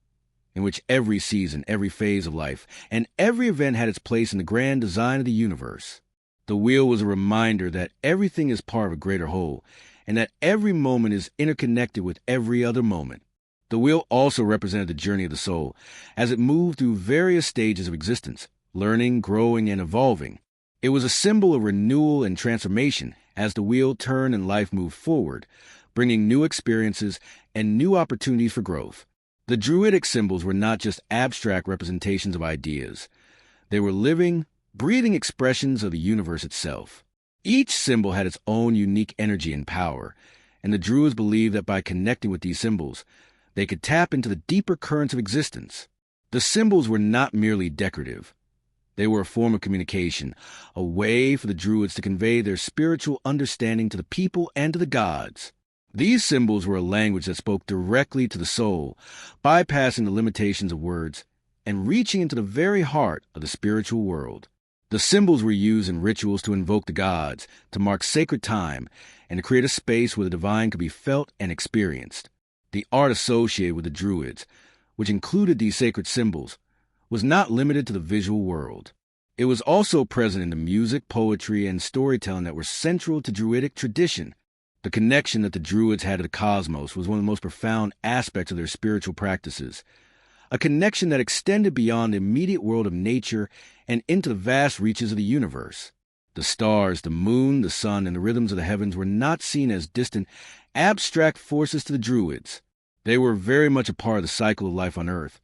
in which every season, every phase of life, and every event had its place in the grand design of the universe. The wheel was a reminder that everything is part of a greater whole, and that every moment is interconnected with every other moment. The wheel also represented the journey of the soul, as it moved through various stages of existence, learning, growing, and evolving. It was a symbol of renewal and transformation as the wheel turned and life moved forward, bringing new experiences and new opportunities for growth. The Druidic symbols were not just abstract representations of ideas. They were living, breathing expressions of the universe itself. Each symbol had its own unique energy and power, and the Druids believed that by connecting with these symbols, they could tap into the deeper currents of existence. The symbols were not merely decorative. They were a form of communication, a way for the Druids to convey their spiritual understanding to the people and to the gods. These symbols were a language that spoke directly to the soul, bypassing the limitations of words and reaching into the very heart of the spiritual world. The symbols were used in rituals to invoke the gods, to mark sacred time, and to create a space where the divine could be felt and experienced. The art associated with the Druids, which included these sacred symbols, was not limited to the visual world. It was also present in the music, poetry, and storytelling that were central to Druidic tradition. The connection that the Druids had to the cosmos was one of the most profound aspects of their spiritual practices, a connection that extended beyond the immediate world of nature and into the vast reaches of the universe. The stars, the moon, the sun, and the rhythms of the heavens were not seen as distant, abstract forces to the Druids. They were very much a part of the cycle of life on Earth,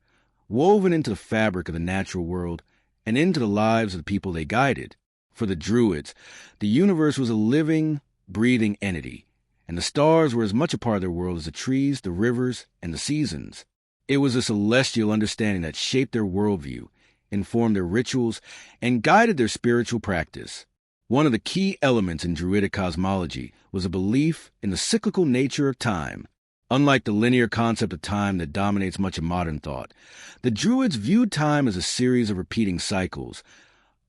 woven into the fabric of the natural world and into the lives of the people they guided. For the Druids, the universe was a living, breathing entity, and the stars were as much a part of their world as the trees, the rivers, and the seasons. It was a celestial understanding that shaped their worldview, informed their rituals, and guided their spiritual practice. One of the key elements in Druidic cosmology was a belief in the cyclical nature of time. Unlike the linear concept of time that dominates much of modern thought, the Druids viewed time as a series of repeating cycles,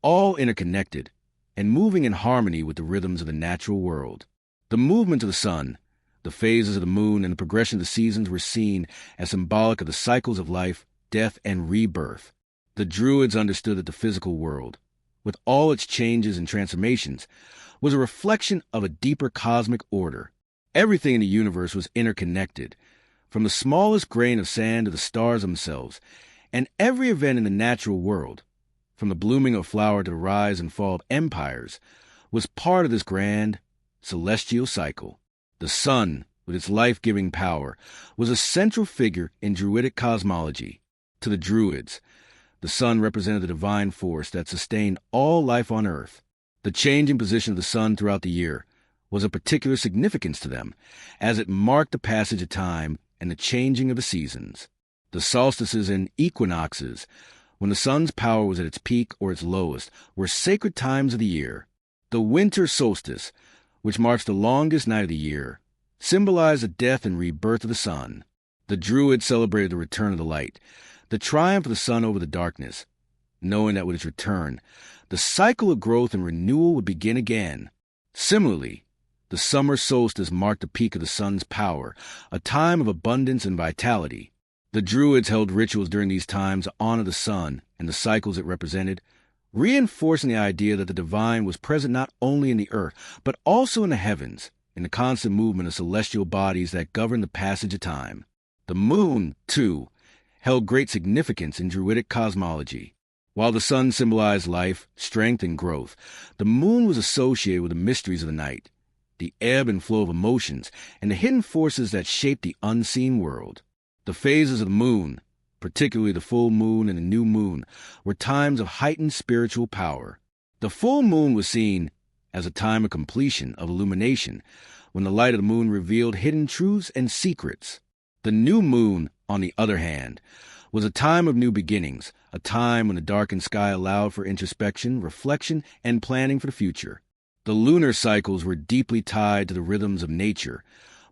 all interconnected and moving in harmony with the rhythms of the natural world. The movement of the sun, the phases of the moon, and the progression of the seasons were seen as symbolic of the cycles of life, death, and rebirth. The Druids understood that the physical world, with all its changes and transformations, was a reflection of a deeper cosmic order. Everything in the universe was interconnected, from the smallest grain of sand to the stars themselves, and every event in the natural world, from the blooming of a flower to the rise and fall of empires, was part of this grand, celestial cycle. The sun, with its life-giving power, was a central figure in Druidic cosmology. To the Druids, the sun represented the divine force that sustained all life on Earth. The changing position of the sun throughout the year was of particular significance to them, as it marked the passage of time and the changing of the seasons. The solstices and equinoxes, when the sun's power was at its peak or its lowest, were sacred times of the year. The winter solstice, which marks the longest night of the year, symbolized the death and rebirth of the sun. The Druids celebrated the return of the light, the triumph of the sun over the darkness, knowing that with its return, the cycle of growth and renewal would begin again. Similarly, the summer solstice marked the peak of the sun's power, a time of abundance and vitality. The Druids held rituals during these times to honor the sun and the cycles it represented, reinforcing the idea that the divine was present not only in the earth, but also in the heavens, in the constant movement of celestial bodies that govern the passage of time. The moon, too, held great significance in Druidic cosmology. While the sun symbolized life, strength, and growth, the moon was associated with the mysteries of the night, the ebb and flow of emotions, and the hidden forces that shape the unseen world. The phases of the moon, particularly the full moon and the new moon, were times of heightened spiritual power. The full moon was seen as a time of completion, of illumination, when the light of the moon revealed hidden truths and secrets. The new moon, on the other hand, was a time of new beginnings, a time when the darkened sky allowed for introspection, reflection, and planning for the future. The lunar cycles were deeply tied to the rhythms of nature,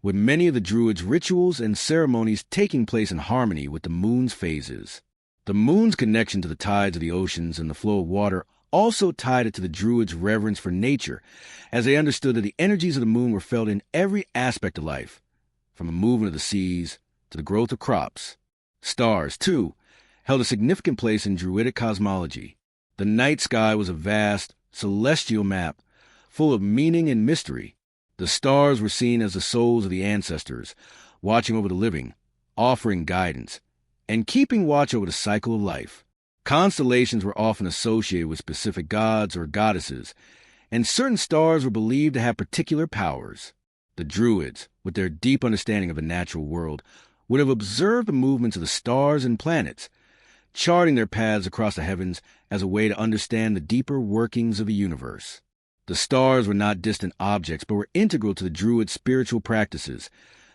with many of the Druids' rituals and ceremonies taking place in harmony with the moon's phases. The moon's connection to the tides of the oceans and the flow of water also tied it to the Druids' reverence for nature, as they understood that the energies of the moon were felt in every aspect of life, from the movement of the seas to the growth of crops. Stars, too, held a significant place in Druidic cosmology. The night sky was a vast, celestial map, full of meaning and mystery. The stars were seen as the souls of the ancestors, watching over the living, offering guidance, and keeping watch over the cycle of life. Constellations were often associated with specific gods or goddesses, and certain stars were believed to have particular powers. The Druids, with their deep understanding of the natural world, would have observed the movements of the stars and planets, charting their paths across the heavens as a way to understand the deeper workings of the universe. The stars were not distant objects, but were integral to the Druids' spiritual practices,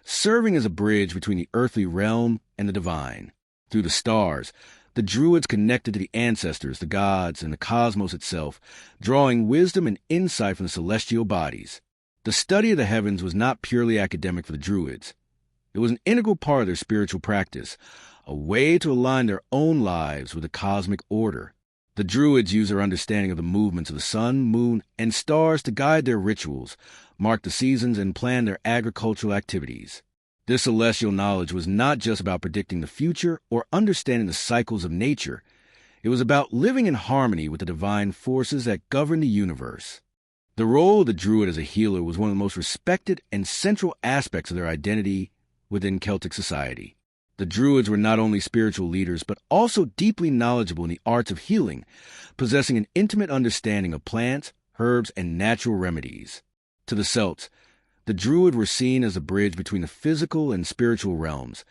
serving as a bridge between the earthly realm and the divine. Through the stars, the Druids connected to the ancestors, the gods, and the cosmos itself, drawing wisdom and insight from the celestial bodies. The study of the heavens was not purely academic for the Druids. It was an integral part of their spiritual practice, a way to align their own lives with the cosmic order. The Druids used their understanding of the movements of the sun, moon, and stars to guide their rituals, mark the seasons, and plan their agricultural activities. This celestial knowledge was not just about predicting the future or understanding the cycles of nature. It was about living in harmony with the divine forces that govern the universe. The role of the Druid as a healer was one of the most respected and central aspects of their identity within Celtic society. The Druids were not only spiritual leaders, but also deeply knowledgeable in the arts of healing, possessing an intimate understanding of plants, herbs, and natural remedies. To the Celts, the Druid were seen as a bridge between the physical and spiritual realms,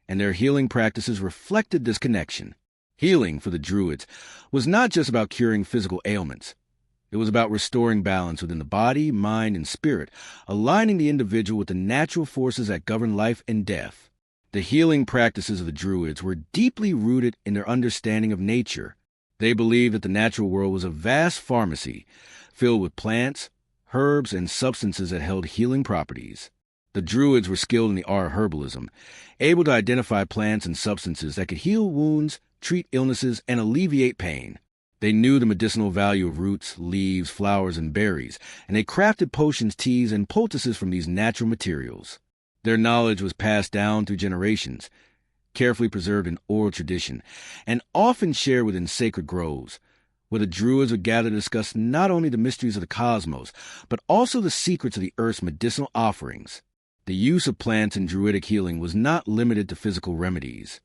and their healing practices reflected this connection. Healing, for the Druids, was not just about curing physical ailments. It was about restoring balance within the body, mind, and spirit, aligning the individual with the natural forces that govern life and death. The healing practices of the Druids were deeply rooted in their understanding of nature. They believed that the natural world was a vast pharmacy, filled with plants, herbs, and substances that held healing properties. The Druids were skilled in the art of herbalism, able to identify plants and substances that could heal wounds, treat illnesses, and alleviate pain. They knew the medicinal value of roots, leaves, flowers, and berries, and they crafted potions, teas, and poultices from these natural materials. Their knowledge was passed down through generations, carefully preserved in oral tradition, and often shared within sacred groves, where the Druids would gather to discuss not only the mysteries of the cosmos, but also the secrets of the earth's medicinal offerings. The use of plants in Druidic healing was not limited to physical remedies.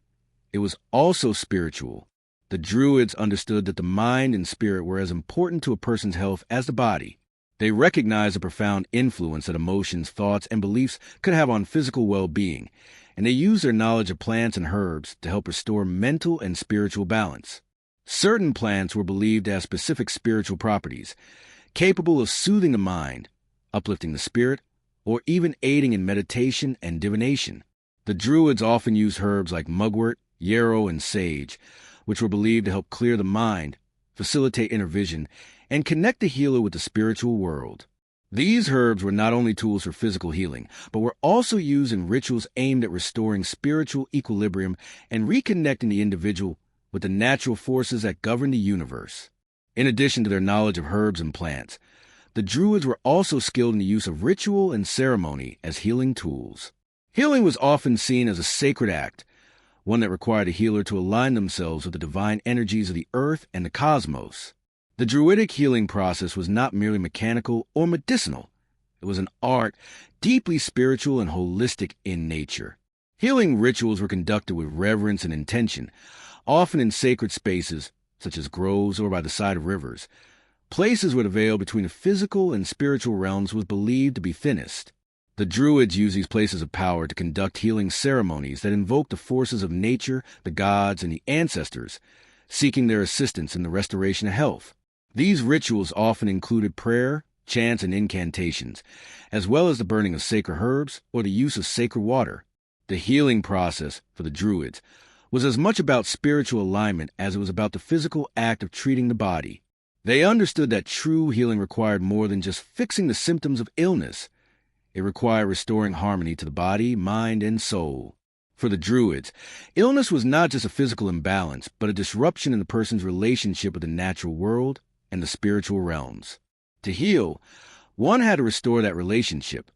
It was also spiritual. The Druids understood that the mind and spirit were as important to a person's health as the body. They recognized the profound influence that emotions, thoughts, and beliefs could have on physical well-being, and they used their knowledge of plants and herbs to help restore mental and spiritual balance. Certain plants were believed to have specific spiritual properties, capable of soothing the mind, uplifting the spirit, or even aiding in meditation and divination. The Druids often used herbs like mugwort, yarrow, and sage, which were believed to help clear the mind, facilitate inner vision, and connect the healer with the spiritual world. These herbs were not only tools for physical healing, but were also used in rituals aimed at restoring spiritual equilibrium and reconnecting the individual with the natural forces that govern the universe. In addition to their knowledge of herbs and plants, the Druids were also skilled in the use of ritual and ceremony as healing tools. Healing was often seen as a sacred act, one that required a healer to align themselves with the divine energies of the earth and the cosmos. The Druidic healing process was not merely mechanical or medicinal. It was an art deeply spiritual and holistic in nature. Healing rituals were conducted with reverence and intention, often in sacred spaces, such as groves or by the side of rivers, places where the veil between the physical and spiritual realms was believed to be thinnest. The Druids used these places of power to conduct healing ceremonies that invoked the forces of nature, the gods, and the ancestors, seeking their assistance in the restoration of health. These rituals often included prayer, chants, and incantations, as well as the burning of sacred herbs or the use of sacred water. The healing process, for the Druids, was as much about spiritual alignment as it was about the physical act of treating the body. They understood that true healing required more than just fixing the symptoms of illness. It required restoring harmony to the body, mind, and soul. For the Druids, illness was not just a physical imbalance, but a disruption in the person's relationship with the natural world and the spiritual realms. To heal, one had to restore that relationship,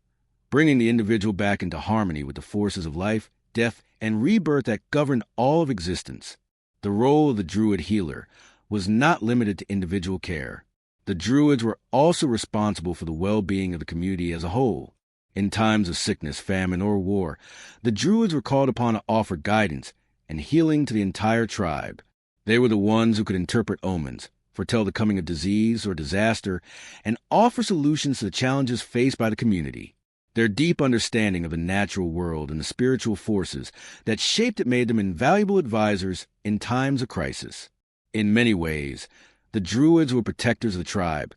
bringing the individual back into harmony with the forces of life, death, and rebirth that governed all of existence. The role of the Druid healer was not limited to individual care. The Druids were also responsible for the well-being of the community as a whole. In times of sickness, famine, or war, the Druids were called upon to offer guidance and healing to the entire tribe. They were the ones who could interpret omens, foretell the coming of disease or disaster, and offer solutions to the challenges faced by the community. Their deep understanding of the natural world and the spiritual forces that shaped it made them invaluable advisors in times of crisis. In many ways, the Druids were protectors of the tribe,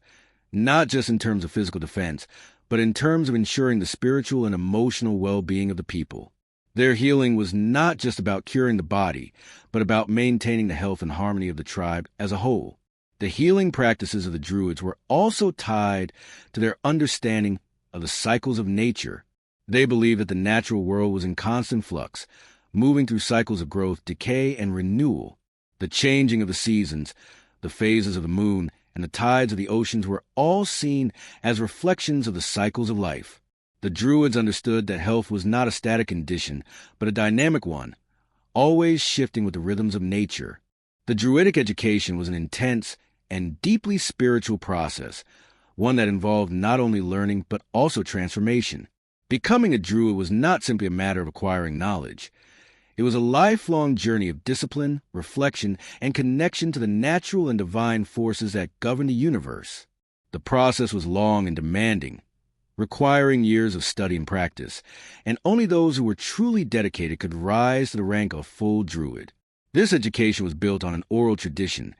not just in terms of physical defense, but in terms of ensuring the spiritual and emotional well-being of the people. Their healing was not just about curing the body, but about maintaining the health and harmony of the tribe as a whole. The healing practices of the Druids were also tied to their understanding of the cycles of nature. They believed that the natural world was in constant flux, moving through cycles of growth, decay, and renewal. The changing of the seasons, the phases of the moon, and the tides of the oceans were all seen as reflections of the cycles of life. The Druids understood that health was not a static condition, but a dynamic one, always shifting with the rhythms of nature. The Druidic education was an intense and deeply spiritual process, one that involved not only learning but also transformation. Becoming a Druid was not simply a matter of acquiring knowledge. It was a lifelong journey of discipline, reflection, and connection to the natural and divine forces that govern the universe. The process was long and demanding, requiring years of study and practice, and only those who were truly dedicated could rise to the rank of full Druid. This education was built on an oral tradition,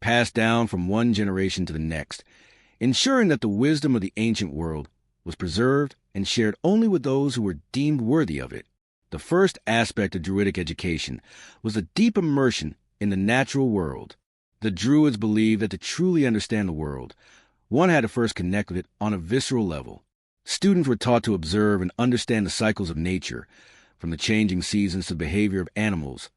passed down from one generation to the next, ensuring that the wisdom of the ancient world was preserved and shared only with those who were deemed worthy of it. The first aspect of Druidic education was a deep immersion in the natural world. The Druids believed that to truly understand the world, one had to first connect with it on a visceral level. Students were taught to observe and understand the cycles of nature, from the changing seasons to the behavior of animals,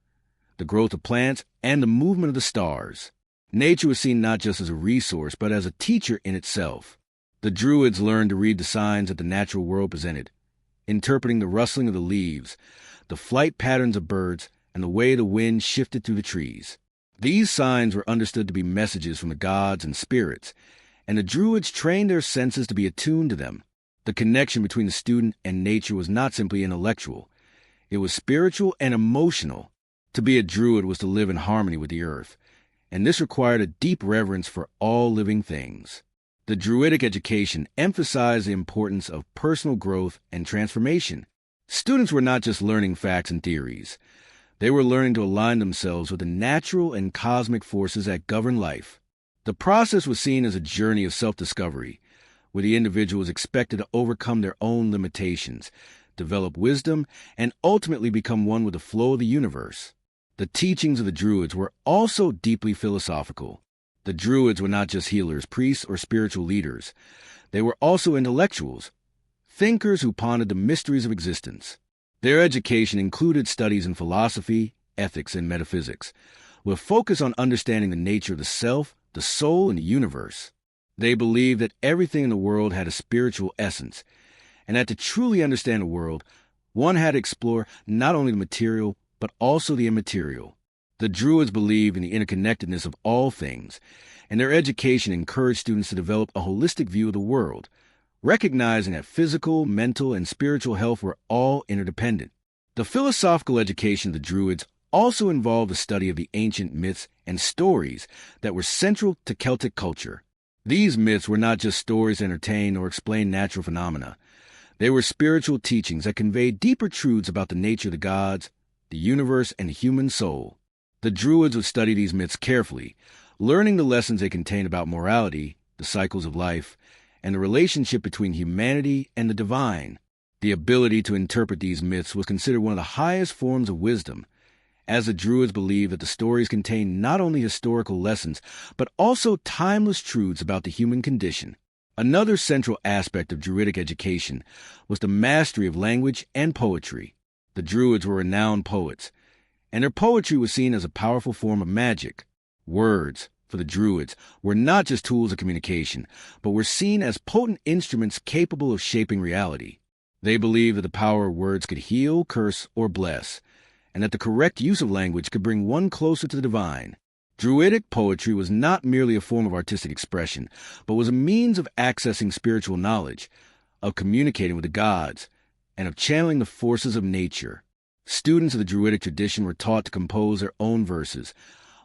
the growth of plants, and the movement of the stars. Nature was seen not just as a resource, but as a teacher in itself. The Druids learned to read the signs that the natural world presented, interpreting the rustling of the leaves, the flight patterns of birds, and the way the wind shifted through the trees. These signs were understood to be messages from the gods and spirits, and the Druids trained their senses to be attuned to them. The connection between the student and nature was not simply intellectual. It was spiritual and emotional. To be a Druid was to live in harmony with the earth, and this required a deep reverence for all living things. The Druidic education emphasized the importance of personal growth and transformation. Students were not just learning facts and theories. They were learning to align themselves with the natural and cosmic forces that govern life. The process was seen as a journey of self-discovery, where the individual was expected to overcome their own limitations, develop wisdom, and ultimately become one with the flow of the universe. The teachings of the Druids were also deeply philosophical. The Druids were not just healers, priests, or spiritual leaders. They were also intellectuals, thinkers who pondered the mysteries of existence. Their education included studies in philosophy, ethics, and metaphysics, with focus on understanding the nature of the self, the soul, and the universe. They believed that everything in the world had a spiritual essence, and that to truly understand the world, one had to explore not only the material, but also the immaterial. The Druids believed in the interconnectedness of all things, and their education encouraged students to develop a holistic view of the world, recognizing that physical, mental, and spiritual health were all interdependent. The philosophical education of the Druids also involved the study of the ancient myths and stories that were central to Celtic culture. These myths were not just stories to entertain or explain natural phenomena. They were spiritual teachings that conveyed deeper truths about the nature of the gods, the universe, and the human soul. The Druids would study these myths carefully, learning the lessons they contained about morality, the cycles of life, and the relationship between humanity and the divine. The ability to interpret these myths was considered one of the highest forms of wisdom, as the Druids believed that the stories contained not only historical lessons, but also timeless truths about the human condition. Another central aspect of Druidic education was the mastery of language and poetry. The Druids were renowned poets, and their poetry was seen as a powerful form of magic. Words, for the Druids, were not just tools of communication, but were seen as potent instruments capable of shaping reality. They believed that the power of words could heal, curse, or bless, and that the correct use of language could bring one closer to the divine. Druidic poetry was not merely a form of artistic expression, but was a means of accessing spiritual knowledge, of communicating with the gods, and of channeling the forces of nature. Students of the Druidic tradition were taught to compose their own verses,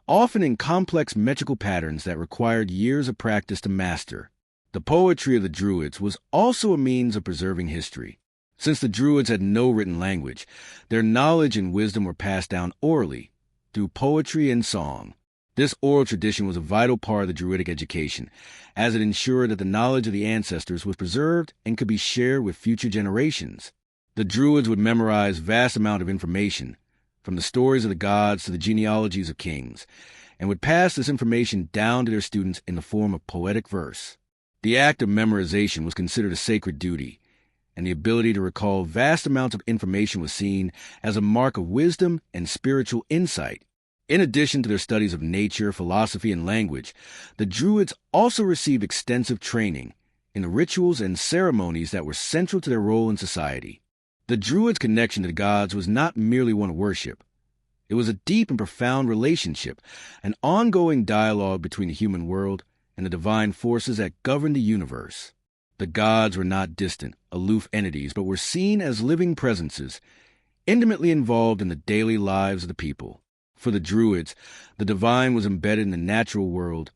often in complex metrical patterns that required years of practice to master. The poetry of the Druids was also a means of preserving history. Since the Druids had no written language, their knowledge and wisdom were passed down orally, through poetry and song. This oral tradition was a vital part of the Druidic education, as it ensured that the knowledge of the ancestors was preserved and could be shared with future generations. The Druids would memorize vast amounts of information, from the stories of the gods to the genealogies of kings, and would pass this information down to their students in the form of poetic verse. The act of memorization was considered a sacred duty, and the ability to recall vast amounts of information was seen as a mark of wisdom and spiritual insight. In addition to their studies of nature, philosophy, and language, the Druids also received extensive training in the rituals and ceremonies that were central to their role in society. The Druids' connection to the gods was not merely one of worship. It was a deep and profound relationship, an ongoing dialogue between the human world and the divine forces that govern the universe. The gods were not distant, aloof entities, but were seen as living presences, intimately involved in the daily lives of the people. For the Druids, the divine was embedded in the natural world,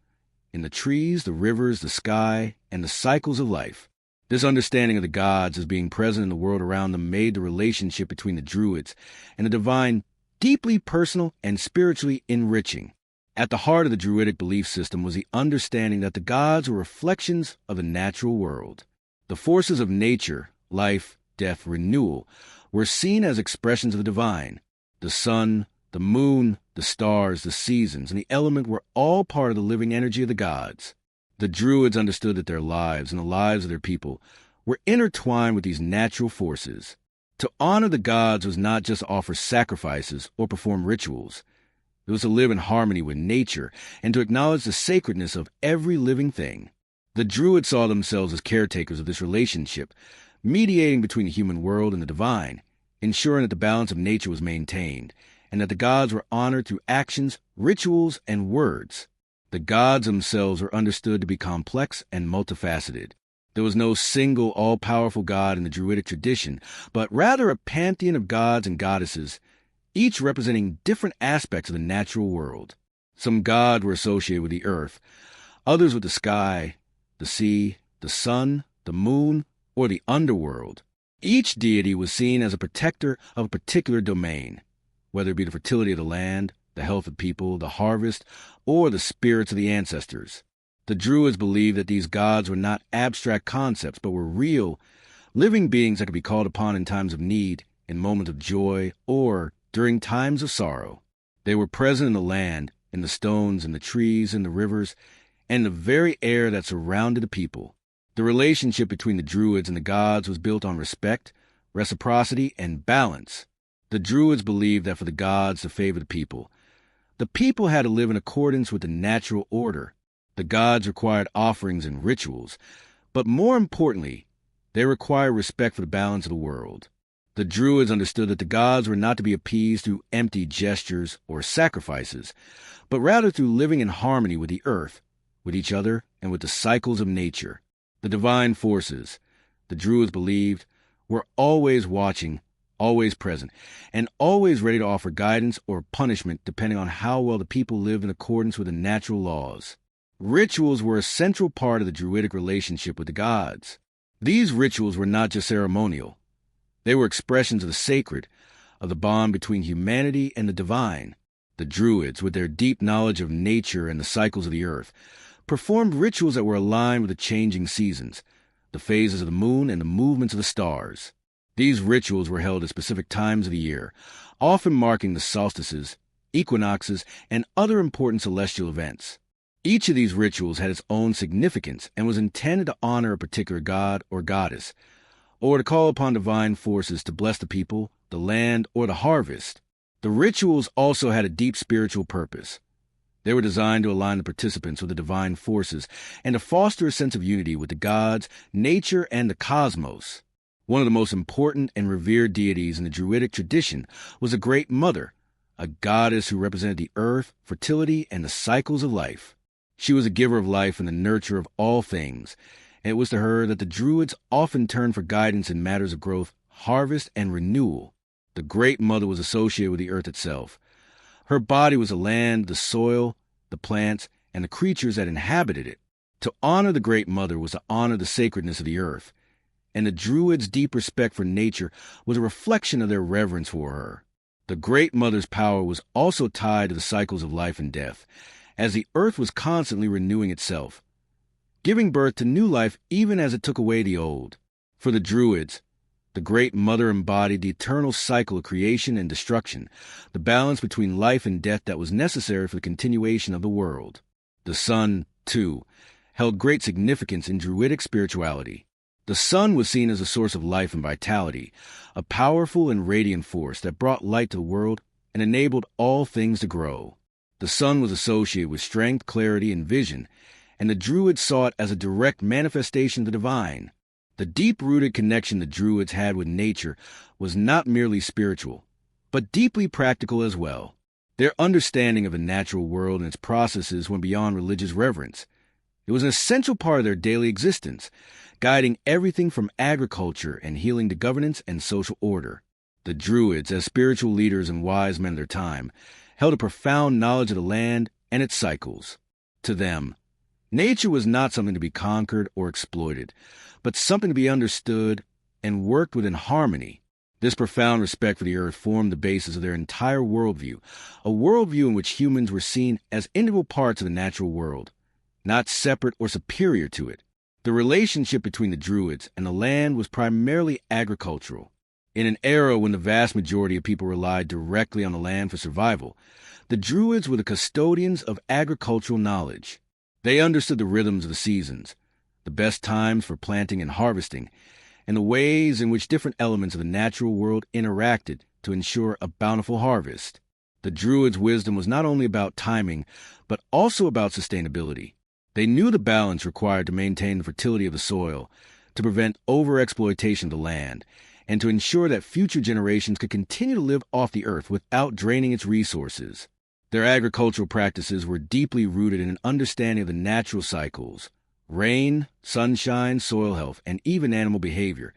in the trees, the rivers, the sky, and the cycles of life. This understanding of the gods as being present in the world around them made the relationship between the Druids and the divine deeply personal and spiritually enriching. At the heart of the Druidic belief system was the understanding that the gods were reflections of the natural world. The forces of nature, life, death, renewal, were seen as expressions of the divine. The sun, the moon, the stars, the seasons, and the element were all part of the living energy of the gods. The Druids understood that their lives and the lives of their people were intertwined with these natural forces. To honor the gods was not just to offer sacrifices or perform rituals. It was to live in harmony with nature and to acknowledge the sacredness of every living thing. The Druids saw themselves as caretakers of this relationship, mediating between the human world and the divine, ensuring that the balance of nature was maintained, and that the gods were honored through actions, rituals, and words. The gods themselves were understood to be complex and multifaceted. There was no single all-powerful god in the Druidic tradition, but rather a pantheon of gods and goddesses, each representing different aspects of the natural world. Some gods were associated with the earth, others with the sky, the sea, the sun, the moon, or the underworld. Each deity was seen as a protector of a particular domain, whether it be the fertility of the land, the health of people, the harvest, or the spirits of the ancestors. The Druids believed that these gods were not abstract concepts, but were real, living beings that could be called upon in times of need, in moments of joy, or during times of sorrow. They were present in the land, in the stones, in the trees, in the rivers, and the very air that surrounded the people. The relationship between the Druids and the gods was built on respect, reciprocity, and balance. The Druids believed that for the gods to favor the people had to live in accordance with the natural order. The gods required offerings and rituals, but more importantly, they required respect for the balance of the world. The Druids understood that the gods were not to be appeased through empty gestures or sacrifices, but rather through living in harmony with the earth, with each other, and with the cycles of nature. The divine forces, the Druids believed, were always watching, always present, and always ready to offer guidance or punishment depending on how well the people lived in accordance with the natural laws. Rituals were a central part of the Druidic relationship with the gods. These rituals were not just ceremonial. They were expressions of the sacred, of the bond between humanity and the divine. The Druids, with their deep knowledge of nature and the cycles of the earth, performed rituals that were aligned with the changing seasons, the phases of the moon, and the movements of the stars. These rituals were held at specific times of the year, often marking the solstices, equinoxes, and other important celestial events. Each of these rituals had its own significance and was intended to honor a particular god or goddess, or to call upon divine forces to bless the people, the land, or the harvest. The rituals also had a deep spiritual purpose. They were designed to align the participants with the divine forces and to foster a sense of unity with the gods, nature, and the cosmos. One of the most important and revered deities in the Druidic tradition was the Great Mother, a goddess who represented the earth, fertility, and the cycles of life. She was a giver of life and the nurturer of all things, It was to her that the Druids often turned for guidance in matters of growth, harvest, and renewal. The Great Mother was associated with the earth itself. Her body was the land, the soil, the plants, and the creatures that inhabited it. To honor the Great Mother was to honor the sacredness of the earth, and the Druids' deep respect for nature was a reflection of their reverence for her. The Great Mother's power was also tied to the cycles of life and death, as the earth was constantly renewing itself, giving birth to new life even as it took away the old. For the Druids, the Great Mother embodied the eternal cycle of creation and destruction, the balance between life and death that was necessary for the continuation of the world. The sun, too, held great significance in Druidic spirituality. The sun was seen as a source of life and vitality, a powerful and radiant force that brought light to the world and enabled all things to grow. The sun was associated with strength, clarity, and vision, and the Druids saw it as a direct manifestation of the divine. The deep-rooted connection the Druids had with nature was not merely spiritual, but deeply practical as well. Their understanding of the natural world and its processes went beyond religious reverence. It was an essential part of their daily existence, guiding everything from agriculture and healing to governance and social order. The Druids, as spiritual leaders and wise men of their time, held a profound knowledge of the land and its cycles. To them, nature was not something to be conquered or exploited, but something to be understood and worked with in harmony. This profound respect for the earth formed the basis of their entire worldview, a worldview in which humans were seen as integral parts of the natural world, not separate or superior to it. The relationship between the Druids and the land was primarily agricultural. In an era when the vast majority of people relied directly on the land for survival, the Druids were the custodians of agricultural knowledge. They understood the rhythms of the seasons, the best times for planting and harvesting, and the ways in which different elements of the natural world interacted to ensure a bountiful harvest. The Druids' wisdom was not only about timing, but also about sustainability. They knew the balance required to maintain the fertility of the soil, to prevent overexploitation of the land, and to ensure that future generations could continue to live off the earth without draining its resources. Their agricultural practices were deeply rooted in an understanding of the natural cycles, rain, sunshine, soil health, and even animal behavior,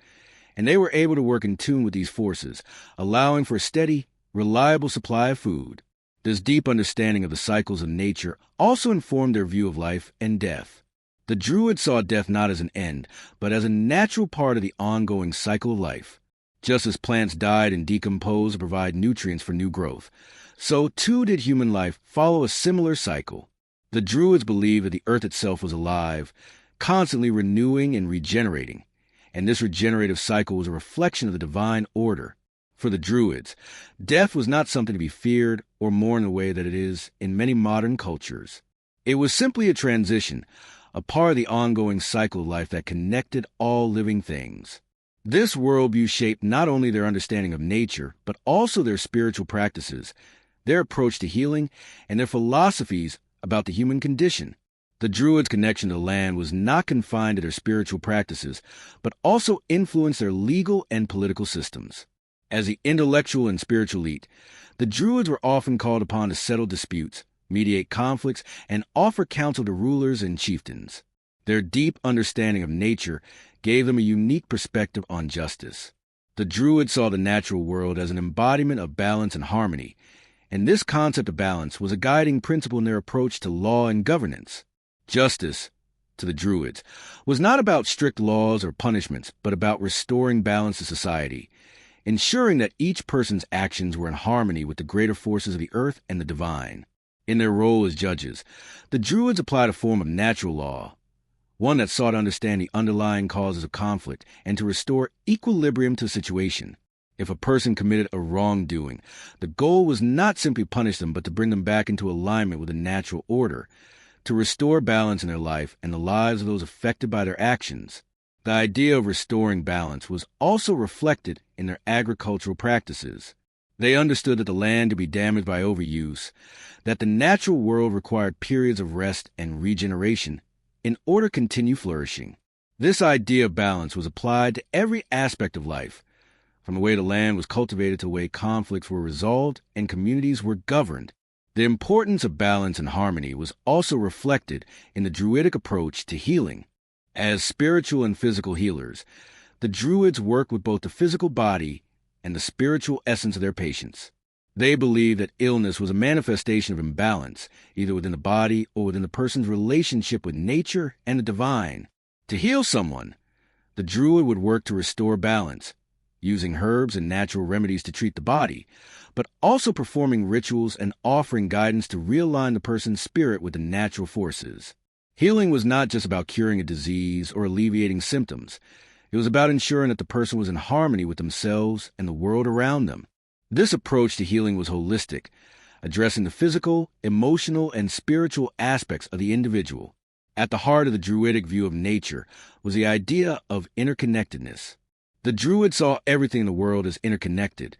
and they were able to work in tune with these forces, allowing for a steady, reliable supply of food. This deep understanding of the cycles of nature also informed their view of life and death. The Druids saw death not as an end, but as a natural part of the ongoing cycle of life. Just as plants died and decomposed to provide nutrients for new growth, so too did human life follow a similar cycle. The Druids believed that the earth itself was alive, constantly renewing and regenerating, and this regenerative cycle was a reflection of the divine order. For the Druids, death was not something to be feared or mourned in the way that it is in many modern cultures. It was simply a transition, a part of the ongoing cycle of life that connected all living things. This worldview shaped not only their understanding of nature, but also their spiritual practices, their approach to healing, and their philosophies about the human condition. The Druids' connection to the land was not confined to their spiritual practices, but also influenced their legal and political systems. As the intellectual and spiritual elite, the Druids were often called upon to settle disputes, mediate conflicts, and offer counsel to rulers and chieftains. Their deep understanding of nature gave them a unique perspective on justice. The Druids saw the natural world as an embodiment of balance and harmony, and this concept of balance was a guiding principle in their approach to law and governance. Justice, to the Druids, was not about strict laws or punishments, but about restoring balance to society, ensuring that each person's actions were in harmony with the greater forces of the earth and the divine. In their role as judges, the Druids applied a form of natural law, one that sought to understand the underlying causes of conflict and to restore equilibrium to the situation. If a person committed a wrongdoing, the goal was not simply to punish them, but to bring them back into alignment with the natural order, to restore balance in their life and the lives of those affected by their actions. The idea of restoring balance was also reflected in their agricultural practices. They understood that the land could be damaged by overuse, that the natural world required periods of rest and regeneration in order to continue flourishing. This idea of balance was applied to every aspect of life, from the way the land was cultivated to the way conflicts were resolved and communities were governed. The importance of balance and harmony was also reflected in the Druidic approach to healing. As spiritual and physical healers, the Druids worked with both the physical body and the spiritual essence of their patients. They believed that illness was a manifestation of imbalance, either within the body or within the person's relationship with nature and the divine. To heal someone, the Druid would work to restore balance, using herbs and natural remedies to treat the body, but also performing rituals and offering guidance to realign the person's spirit with the natural forces. Healing was not just about curing a disease or alleviating symptoms. It was about ensuring that the person was in harmony with themselves and the world around them. This approach to healing was holistic, addressing the physical, emotional, and spiritual aspects of the individual. At the heart of the Druidic view of nature was the idea of interconnectedness. The Druids saw everything in the world as interconnected,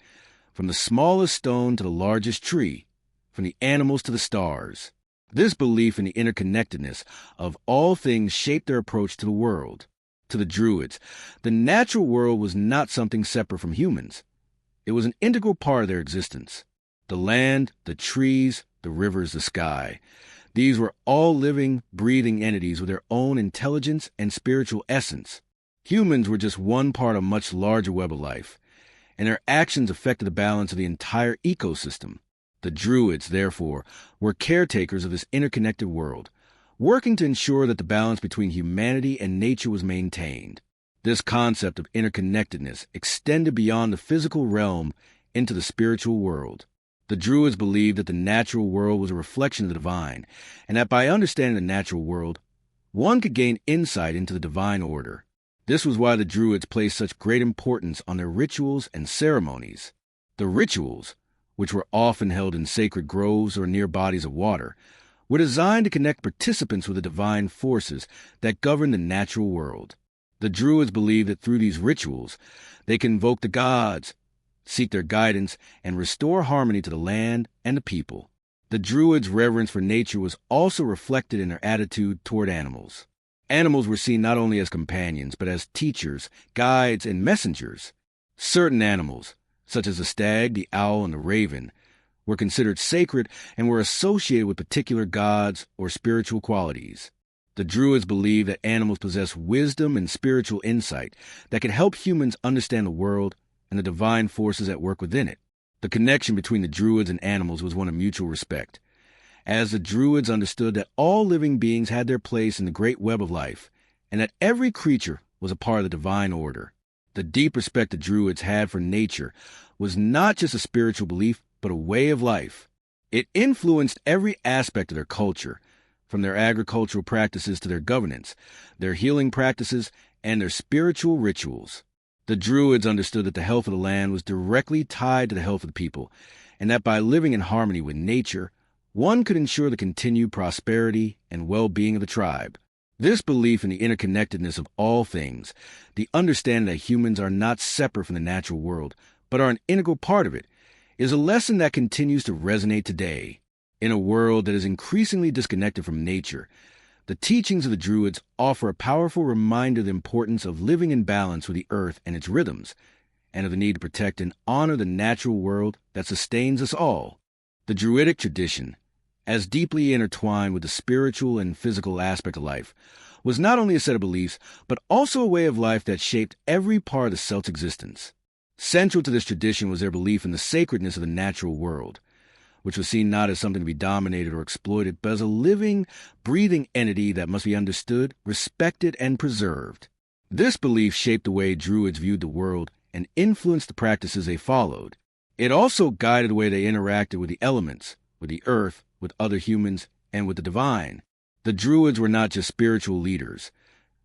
from the smallest stone to the largest tree, from the animals to the stars. This belief in the interconnectedness of all things shaped their approach to the world. To the Druids, the natural world was not something separate from humans. It was an integral part of their existence. The land, the trees, the rivers, the sky. These were all living, breathing entities with their own intelligence and spiritual essence. Humans were just one part of a much larger web of life, and their actions affected the balance of the entire ecosystem. The Druids, therefore, were caretakers of this interconnected world, working to ensure that the balance between humanity and nature was maintained. This concept of interconnectedness extended beyond the physical realm into the spiritual world. The Druids believed that the natural world was a reflection of the divine, and that by understanding the natural world, one could gain insight into the divine order. This was why the Druids placed such great importance on their rituals and ceremonies. The rituals, which were often held in sacred groves or near bodies of water, were designed to connect participants with the divine forces that govern the natural world. The Druids believed that through these rituals, they could invoke the gods, seek their guidance, and restore harmony to the land and the people. The Druids' reverence for nature was also reflected in their attitude toward animals. Animals were seen not only as companions, but as teachers, guides, and messengers. Certain animals, such as the stag, the owl, and the raven, were considered sacred and were associated with particular gods or spiritual qualities. The Druids believed that animals possessed wisdom and spiritual insight that could help humans understand the world and the divine forces at work within it. The connection between the Druids and animals was one of mutual respect, as the Druids understood that all living beings had their place in the great web of life, and that every creature was a part of the divine order. The deep respect the Druids had for nature was not just a spiritual belief, but a way of life. It influenced every aspect of their culture, from their agricultural practices to their governance, their healing practices, and their spiritual rituals. The Druids understood that the health of the land was directly tied to the health of the people, and that by living in harmony with nature, one could ensure the continued prosperity and well-being of the tribe. This belief in the interconnectedness of all things, the understanding that humans are not separate from the natural world, but are an integral part of it, is a lesson that continues to resonate today. In a world that is increasingly disconnected from nature, the teachings of the Druids offer a powerful reminder of the importance of living in balance with the earth and its rhythms, and of the need to protect and honor the natural world that sustains us all. The Druidic tradition, as deeply intertwined with the spiritual and physical aspect of life, was not only a set of beliefs, but also a way of life that shaped every part of the Celtic existence. Central to this tradition was their belief in the sacredness of the natural world, which was seen not as something to be dominated or exploited, but as a living, breathing entity that must be understood, respected, and preserved. This belief shaped the way Druids viewed the world and influenced the practices they followed. It also guided the way they interacted with the elements, with the earth, with other humans, and with the divine. The Druids were not just spiritual leaders.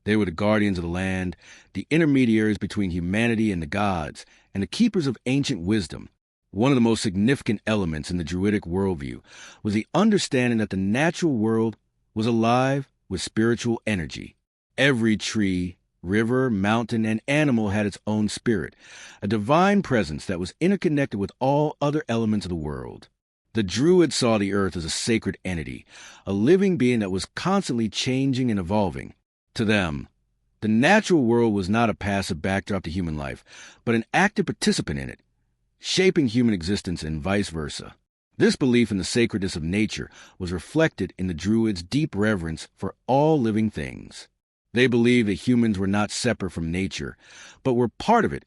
They were the guardians of the land, the intermediaries between humanity and the gods, and the keepers of ancient wisdom. One of the most significant elements in the Druidic worldview was the understanding that the natural world was alive with spiritual energy. Every tree, river, mountain, and animal had its own spirit, a divine presence that was interconnected with all other elements of the world. The Druids saw the earth as a sacred entity, a living being that was constantly changing and evolving. To them, the natural world was not a passive backdrop to human life, but an active participant in it, shaping human existence and vice versa. This belief in the sacredness of nature was reflected in the Druids' deep reverence for all living things. They believed that humans were not separate from nature, but were part of it,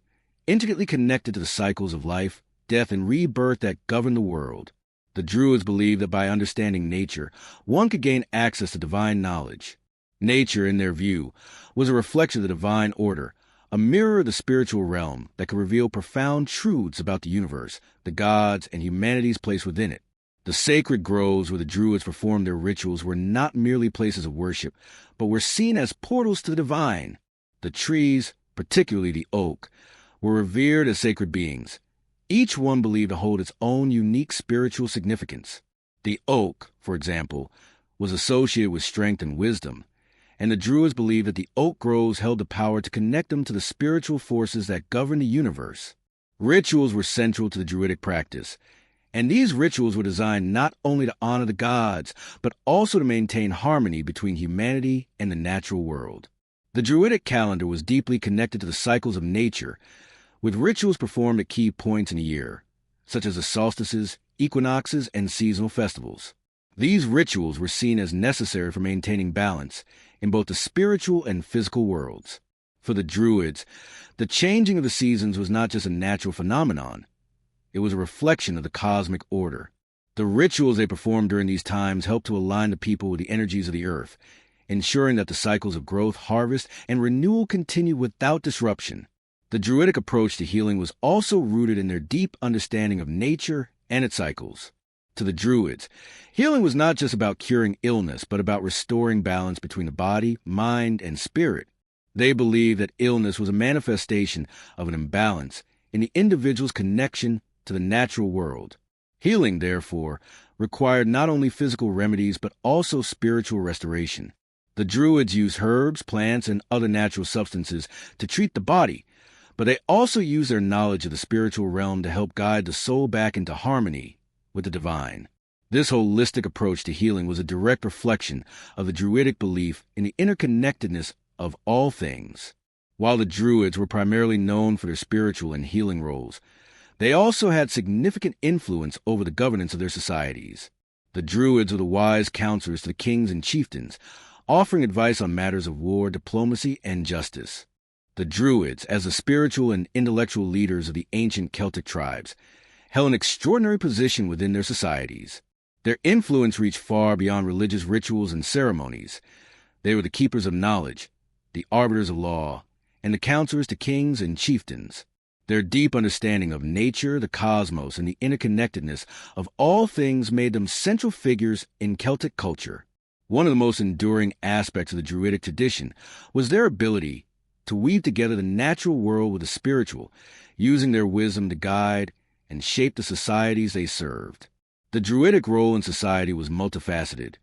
intricately connected to the cycles of life, death, and rebirth that govern the world. The Druids believed that by understanding nature, one could gain access to divine knowledge. Nature, in their view, was a reflection of the divine order, a mirror of the spiritual realm that could reveal profound truths about the universe, the gods, and humanity's place within it. The sacred groves where the Druids performed their rituals were not merely places of worship, but were seen as portals to the divine. The trees, particularly the oak, were revered as sacred beings. Each one believed to hold its own unique spiritual significance. The oak, for example, was associated with strength and wisdom, and the Druids believed that the oak groves held the power to connect them to the spiritual forces that govern the universe. Rituals were central to the Druidic practice, and these rituals were designed not only to honor the gods, but also to maintain harmony between humanity and the natural world. The Druidic calendar was deeply connected to the cycles of nature, with rituals performed at key points in the year, such as the solstices, equinoxes, and seasonal festivals. These rituals were seen as necessary for maintaining balance in both the spiritual and physical worlds. For the Druids, the changing of the seasons was not just a natural phenomenon. It was a reflection of the cosmic order. The rituals they performed during these times helped to align the people with the energies of the earth, ensuring that the cycles of growth, harvest, and renewal continued without disruption. The Druidic approach to healing was also rooted in their deep understanding of nature and its cycles. To the Druids, healing was not just about curing illness, but about restoring balance between the body, mind, and spirit. They believed that illness was a manifestation of an imbalance in the individual's connection to the natural world. Healing, therefore, required not only physical remedies, but also spiritual restoration. The Druids used herbs, plants, and other natural substances to treat the body, but they also used their knowledge of the spiritual realm to help guide the soul back into harmony with the divine. This holistic approach to healing was a direct reflection of the Druidic belief in the interconnectedness of all things. While the Druids were primarily known for their spiritual and healing roles, they also had significant influence over the governance of their societies. The Druids were the wise counselors to the kings and chieftains, offering advice on matters of war, diplomacy, and justice. The Druids, as the spiritual and intellectual leaders of the ancient Celtic tribes, held an extraordinary position within their societies. Their influence reached far beyond religious rituals and ceremonies. They were the keepers of knowledge, the arbiters of law, and the counselors to kings and chieftains. Their deep understanding of nature, the cosmos, and the interconnectedness of all things made them central figures in Celtic culture. One of the most enduring aspects of the Druidic tradition was their ability to weave together the natural world with the spiritual, using their wisdom to guide and shape the societies they served. The Druidic role in society was multifaceted,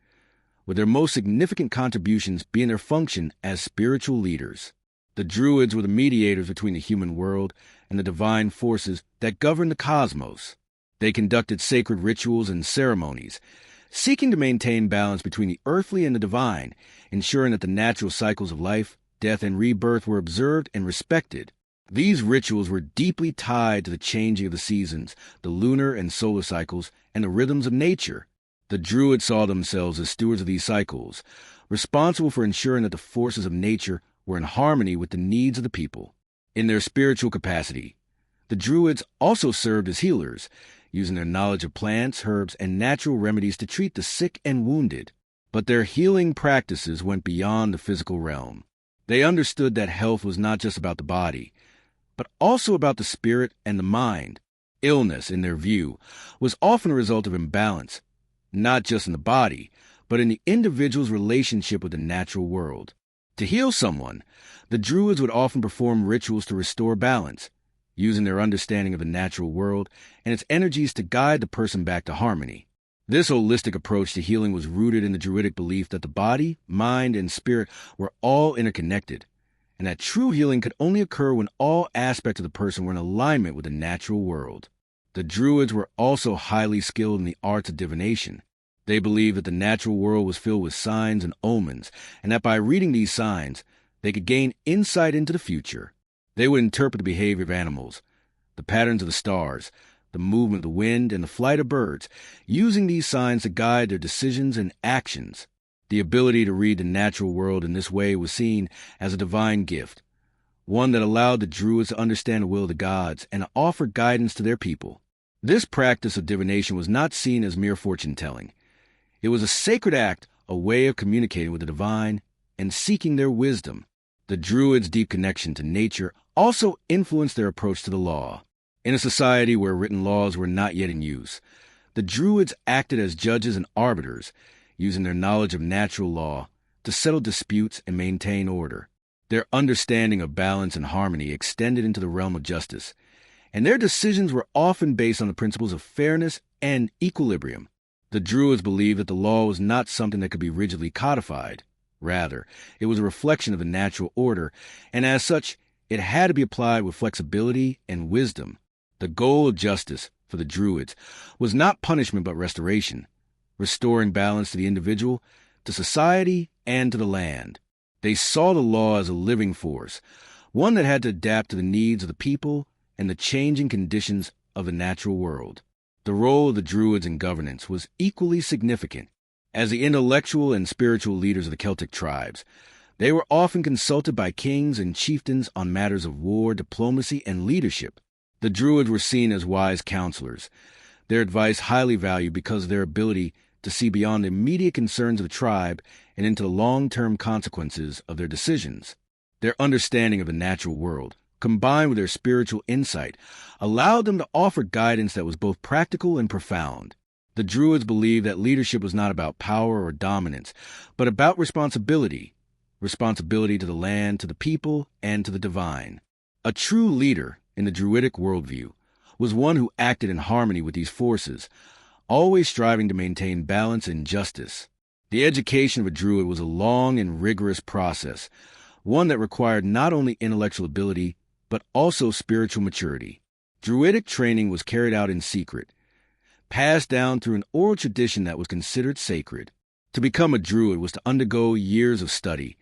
with their most significant contributions being their function as spiritual leaders. The Druids were the mediators between the human world and the divine forces that govern the cosmos. They conducted sacred rituals and ceremonies, seeking to maintain balance between the earthly and the divine, ensuring that the natural cycles of life, death, and rebirth were observed and respected. These rituals were deeply tied to the changing of the seasons, the lunar and solar cycles, and the rhythms of nature. The Druids saw themselves as stewards of these cycles, responsible for ensuring that the forces of nature were in harmony with the needs of the people. In their spiritual capacity, the Druids also served as healers, using their knowledge of plants, herbs, and natural remedies to treat the sick and wounded. But their healing practices went beyond the physical realm. They understood that health was not just about the body, but also about the spirit and the mind. Illness, in their view, was often a result of imbalance, not just in the body, but in the individual's relationship with the natural world. To heal someone, the Druids would often perform rituals to restore balance, using their understanding of the natural world and its energies to guide the person back to harmony. This holistic approach to healing was rooted in the Druidic belief that the body, mind, and spirit were all interconnected, and that true healing could only occur when all aspects of the person were in alignment with the natural world. The Druids were also highly skilled in the arts of divination. They believed that the natural world was filled with signs and omens, and that by reading these signs, they could gain insight into the future. They would interpret the behavior of animals, the patterns of the stars, the movement of the wind, and the flight of birds, using these signs to guide their decisions and actions. The ability to read the natural world in this way was seen as a divine gift, one that allowed the Druids to understand the will of the gods and to offer guidance to their people. This practice of divination was not seen as mere fortune-telling. It was a sacred act, a way of communicating with the divine and seeking their wisdom. The Druids' deep connection to nature also influenced their approach to the law. In a society where written laws were not yet in use, the Druids acted as judges and arbiters, using their knowledge of natural law to settle disputes and maintain order. Their understanding of balance and harmony extended into the realm of justice, and their decisions were often based on the principles of fairness and equilibrium. The Druids believed that the law was not something that could be rigidly codified. Rather, it was a reflection of the natural order, and as such, it had to be applied with flexibility and wisdom. The goal of justice, for the Druids, was not punishment but restoration, restoring balance to the individual, to society, and to the land. They saw the law as a living force, one that had to adapt to the needs of the people and the changing conditions of the natural world. The role of the Druids in governance was equally significant. As the intellectual and spiritual leaders of the Celtic tribes, they were often consulted by kings and chieftains on matters of war, diplomacy, and leadership. The Druids were seen as wise counselors, their advice highly valued because of their ability to see beyond the immediate concerns of the tribe and into the long-term consequences of their decisions. Their understanding of the natural world, combined with their spiritual insight, allowed them to offer guidance that was both practical and profound. The Druids believed that leadership was not about power or dominance, but about responsibility to the land, to the people, and to the divine. A true leader in the Druidic worldview was one who acted in harmony with these forces, always striving to maintain balance and justice. The education of a Druid was a long and rigorous process, one that required not only intellectual ability, but also spiritual maturity. Druidic training was carried out in secret, passed down through an oral tradition that was considered sacred. To become a Druid was to undergo years of study,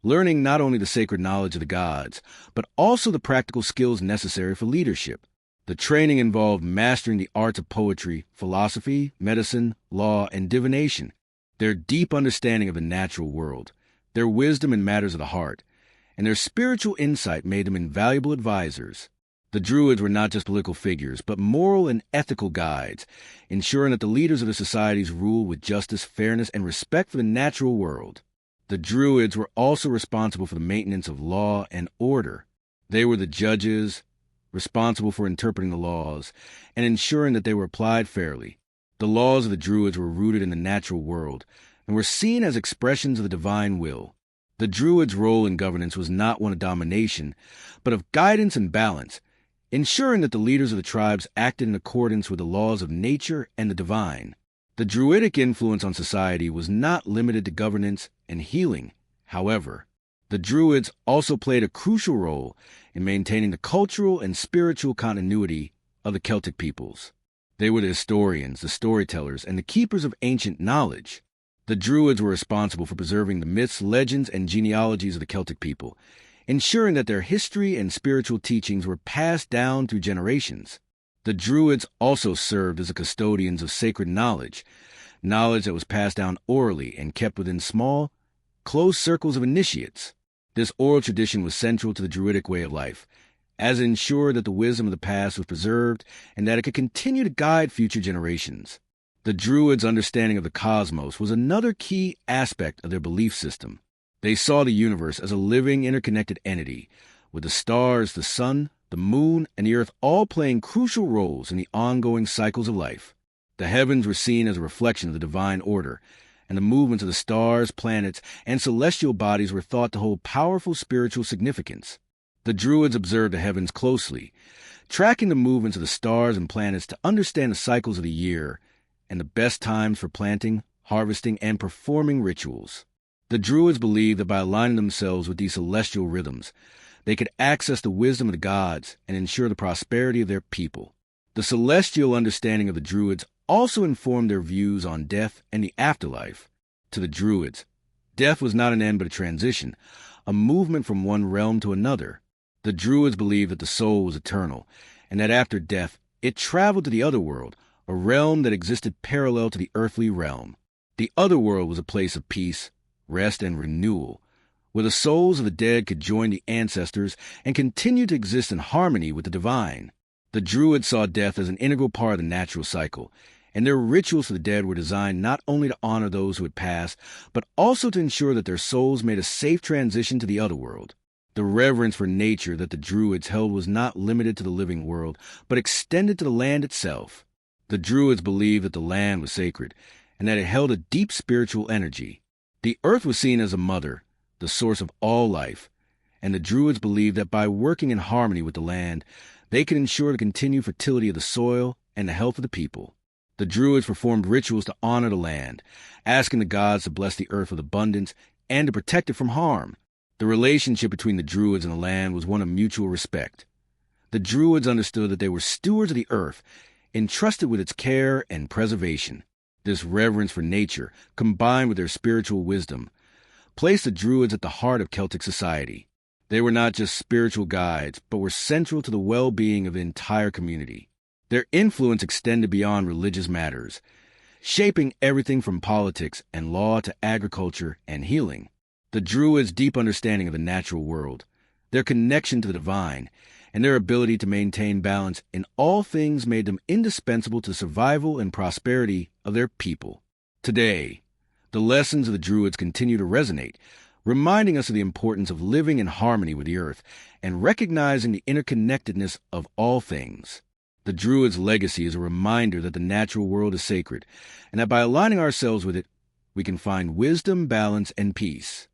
learning not only the sacred knowledge of the gods, but also the practical skills necessary for leadership. The training involved mastering the arts of poetry, philosophy, medicine, law, and divination. Their deep understanding of the natural world, their wisdom in matters of the heart, and their spiritual insight made them invaluable advisors. The Druids were not just political figures, but moral and ethical guides, ensuring that the leaders of the societies ruled with justice, fairness, and respect for the natural world. The Druids were also responsible for the maintenance of law and order. They were the judges, responsible for interpreting the laws and ensuring that they were applied fairly. The laws of the Druids were rooted in the natural world and were seen as expressions of the divine will. The Druids' role in governance was not one of domination, but of guidance and balance, ensuring that the leaders of the tribes acted in accordance with the laws of nature and the divine. The Druidic influence on society was not limited to governance and healing. However, the Druids also played a crucial role in maintaining the cultural and spiritual continuity of the Celtic peoples. They were the historians, the storytellers, and the keepers of ancient knowledge. The Druids were responsible for preserving the myths, legends, and genealogies of the Celtic people, ensuring that their history and spiritual teachings were passed down through generations. The Druids also served as the custodians of sacred knowledge that was passed down orally and kept within small, close circles of initiates. This oral tradition was central to the Druidic way of life, as it ensured that the wisdom of the past was preserved and that it could continue to guide future generations. The Druids' understanding of the cosmos was another key aspect of their belief system. They saw the universe as a living, interconnected entity, with the stars, the sun, the moon, and the earth all playing crucial roles in the ongoing cycles of life. The heavens were seen as a reflection of the divine order, and the movements of the stars, planets, and celestial bodies were thought to hold powerful spiritual significance. The Druids observed the heavens closely, tracking the movements of the stars and planets to understand the cycles of the year and the best times for planting, harvesting, and performing rituals. The Druids believed that by aligning themselves with these celestial rhythms, they could access the wisdom of the gods and ensure the prosperity of their people. The celestial understanding of the Druids also informed their views on death and the afterlife. To the Druids, death was not an end but a transition, a movement from one realm to another. The Druids believed that the soul was eternal, and that after death, it traveled to the other world, a realm that existed parallel to the earthly realm. The other world was a place of peace, rest, and renewal, where the souls of the dead could join the ancestors and continue to exist in harmony with the divine. The Druids saw death as an integral part of the natural cycle, and their rituals for the dead were designed not only to honor those who had passed, but also to ensure that their souls made a safe transition to the other world. The reverence for nature that the Druids held was not limited to the living world, but extended to the land itself. The Druids believed that the land was sacred, and that it held a deep spiritual energy. The earth was seen as a mother, the source of all life, and the Druids believed that by working in harmony with the land, they could ensure the continued fertility of the soil and the health of the people. The Druids performed rituals to honor the land, asking the gods to bless the earth with abundance and to protect it from harm. The relationship between the Druids and the land was one of mutual respect. The Druids understood that they were stewards of the earth, entrusted with its care and preservation. This reverence for nature, combined with their spiritual wisdom, placed the Druids at the heart of Celtic society. They were not just spiritual guides, but were central to the well-being of the entire community. Their influence extended beyond religious matters, shaping everything from politics and law to agriculture and healing. The Druids' deep understanding of the natural world, their connection to the divine, and their ability to maintain balance in all things made them indispensable to the survival and prosperity of their people. Today, the lessons of the Druids continue to resonate, reminding us of the importance of living in harmony with the earth and recognizing the interconnectedness of all things. The Druids' legacy is a reminder that the natural world is sacred, and that by aligning ourselves with it, we can find wisdom, balance, and peace.